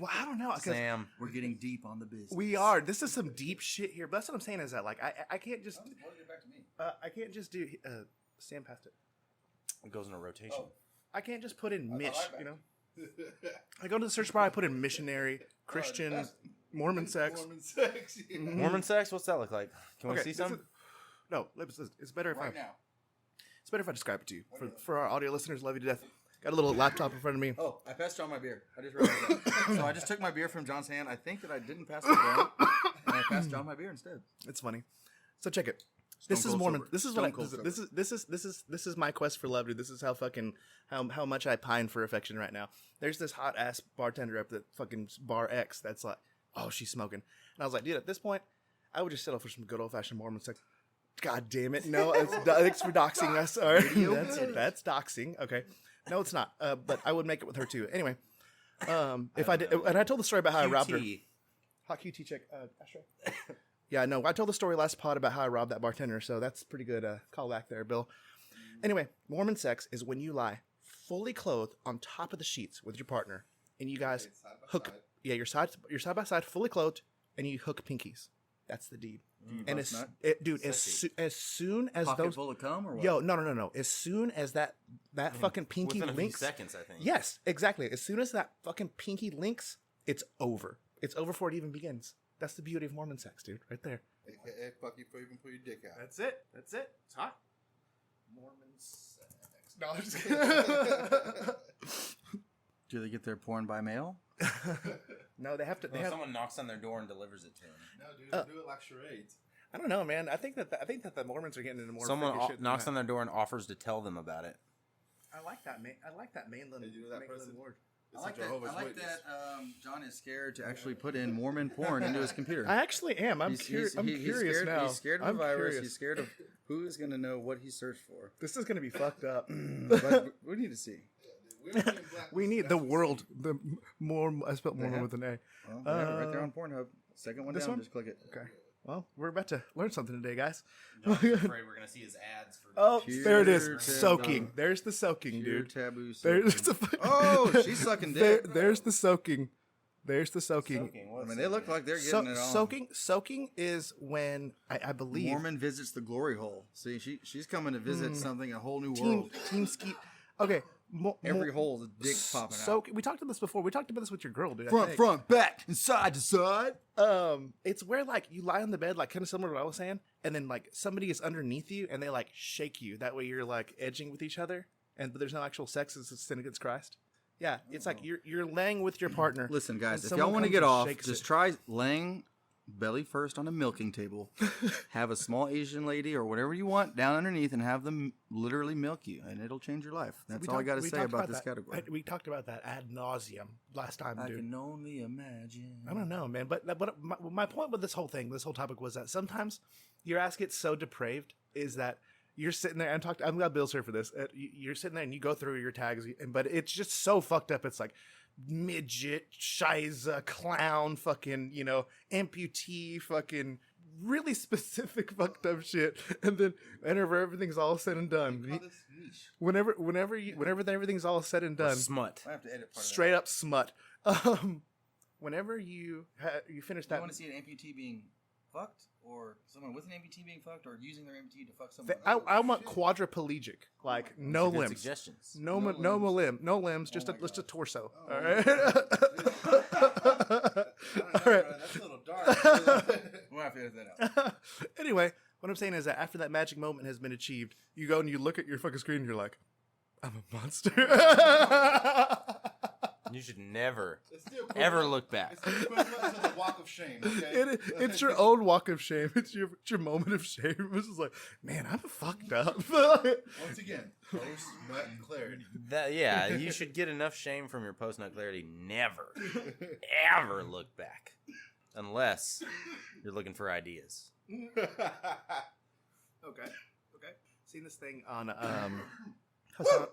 well, I don't know. 'Cause Sam. We're getting deep on the business. we are. This is some deep shit here. But that's what I'm saying is that like I can't just Get back to me. I can't just do Sam passed it. It goes in a rotation. I can't just put in I Mitch. thought I You know. I go to the search bar. I put in missionary, Christian, that's- Mormon sex. Mormon sex. Yeah. Mormon sex? What's that look like? Can we see this some? is- No, it's better if Right I. now. It's better if I describe it to you. For our audio listeners, love you to death. Got a little laptop in front of me. Oh, I passed John my beer. I just realized that. So I just took my beer from John's hand. I think that I didn't pass it down, and I passed John my beer instead. It's funny. So check it. This is Cold Mormon. sober. This is Stone what I, cold this is my quest for love, dude. This is how fucking how much I pine for affection right now. There's this hot ass bartender up at fucking bar X that's like, oh, she's smoking, and I was like, dude, at this point, I would just settle for some good old fashioned Mormon sex. God damn it, no, it's for doxing us. All right, that's doxing. Okay, no, it's not. But I would make it with her too. Anyway, if I did, and I told the story about how I robbed her. QT. Hot QT check. Ashtray. Yeah, no, I told the story last pod about how I robbed that bartender, so that's pretty good callback there, Bill. Anyway, Mormon sex is when you lie fully clothed on top of the sheets with your partner, and you guys hook. Yeah, you're side by side, fully clothed, and you hook pinkies. That's the deed. And bust dude, as soon as Pocket those full of cum or what? yo, no. As soon as that fucking pinky Within a few links, seconds, I think. yes, exactly. As soon as that fucking pinky links, it's over. It's over before it even begins. That's the beauty of Mormon sex, dude. Right there. AKA fuck you before you even put your dick out. That's it. It's hot. Mormon sex. No, I'm just kidding. Do they get their porn by mail? No, they have to. They Well, have. someone knocks on their door and delivers it to them. No, dude, do it like charades. I don't know, man. I think that the Mormons are getting into more. Someone freaky shit than knocks that. on their door and offers to tell them about it. I like that, man. I like that mainland. Hey, you know that mainland person? word. I like that. John is scared to actually put in Mormon porn into his computer. I actually am. I'm curious. I'm curious scared, now. He's scared of I'm the virus. curious. He's scared of who is going to know what he searched for. This is gonna be fucked up. But we need to see. We need the world. The more. I spelled Mormon have- with an A. Well, they have it right there on Pornhub. Second one this down. one? Just click it. Okay. Well, we're about to learn something today, guys. John's afraid we're gonna see his ads for. Oh, Pure there it is. taboo. Soaking. There's the soaking, Pure dude. taboo. There's soaking. the. Oh, she's sucking dick. There's the soaking. There's the soaking. I mean, they look like they're getting it on. Soaking is when I believe Mormon visits the glory hole. See, she's coming to visit something, a whole new team world. team ski. Okay, Every hole is a dick popping out. We talked about this before. We talked about this with your girl, dude. I Front, think. front, back, and side to side. It's where like you lie on the bed, like kind of similar to what I was saying, and then like somebody is underneath you and they like shake you. That way you're like edging with each other, but there's no actual sex. It's a sin against Christ. Yeah, it's like you're laying with your partner. Listen, guys, and if someone y'all want to comes get and off, shakes just it. try laying belly first on a milking table. Have a small Asian lady or whatever you want down underneath and have them literally milk you, and it'll change your life. That's all I got to say about this category. We talked about that ad nauseum last time, I dude. can only imagine. I don't know, man. But my point with this whole topic was that sometimes your ass gets so depraved is that you're sitting there and I'm glad Bill's here for this. You're sitting there and you go through your tags, but it's just so fucked up. It's like midget, shiza, clown, fucking, amputee, fucking really specific fucked up shit. And then whenever everything's all said and done, whenever everything's all said and done, smut. I have to edit part straight up smut. Whenever you finish of that. that, You want to see an amputee being fucked, or someone with an amputee being fucked, or using their amputee to fuck someone else? I want quadriplegic, like no Good limbs, suggestions. no limbs, just a torso. Oh, All right. All right. That's a little dark. We'll have to edit that out. Anyway, what I'm saying is that after that magic moment has been achieved, you go and you look at your fucking screen and you're like, I'm a monster. You should never, It's the equivalent- ever look back. It's the equivalent to the walk of shame. Okay? It's your own walk of shame. It's your moment of shame. It's just like, man, I'm fucked up. Once again, post nut clarity. Yeah, you should get enough shame from your post-nut clarity. Never, ever look back, unless you're looking for ideas. Okay. Seen this thing on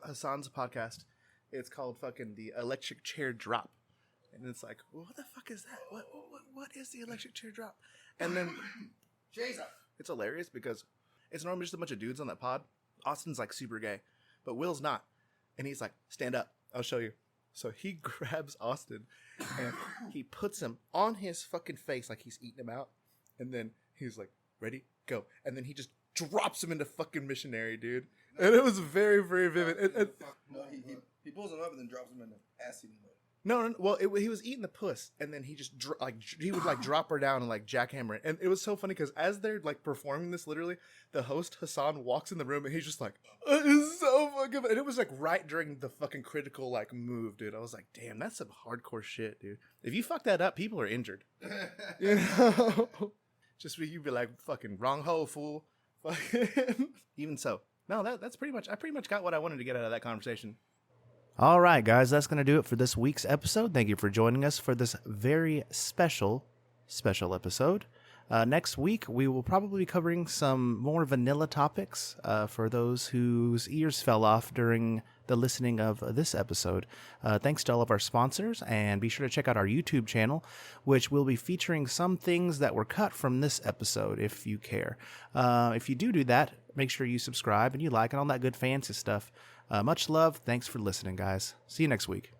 Hassan's podcast. It's called fucking the electric chair drop. And it's like, well, what the fuck is that? What is the electric teardrop? And then it's hilarious because it's normally just a bunch of dudes on that pod. Austin's like super gay, but Will's not. And he's like, stand up. I'll show you. So he grabs Austin and he puts him on his fucking face like he's eating him out. And then he's like, ready, go. And then he just drops him into fucking missionary, dude. And it was very, very vivid. No, he pulls him up and then drops him in the ass eating mode. No. Well, he was eating the puss, and then he just he would like drop her down and like jackhammer it. And it was so funny because as they're like performing this, literally, the host Hassan walks in the room and he's just like, "It's so fucking," and it was like right during the fucking critical like move, dude. I was like, "Damn, that's some hardcore shit, dude. If you fuck that up, people are injured." You know, just you'd be like, "Fucking wrong hole, fool." Even so, no, that's pretty much. I pretty much got what I wanted to get out of that conversation. All right, guys, that's going to do it for this week's episode. Thank you for joining us for this very special episode. Next week, we will probably be covering some more vanilla topics for those whose ears fell off during the listening of this episode. Thanks to all of our sponsors, and be sure to check out our YouTube channel, which will be featuring some things that were cut from this episode, if you care. If you do that, make sure you subscribe and you like and all that good fancy stuff. Much love. Thanks for listening, guys. See you next week.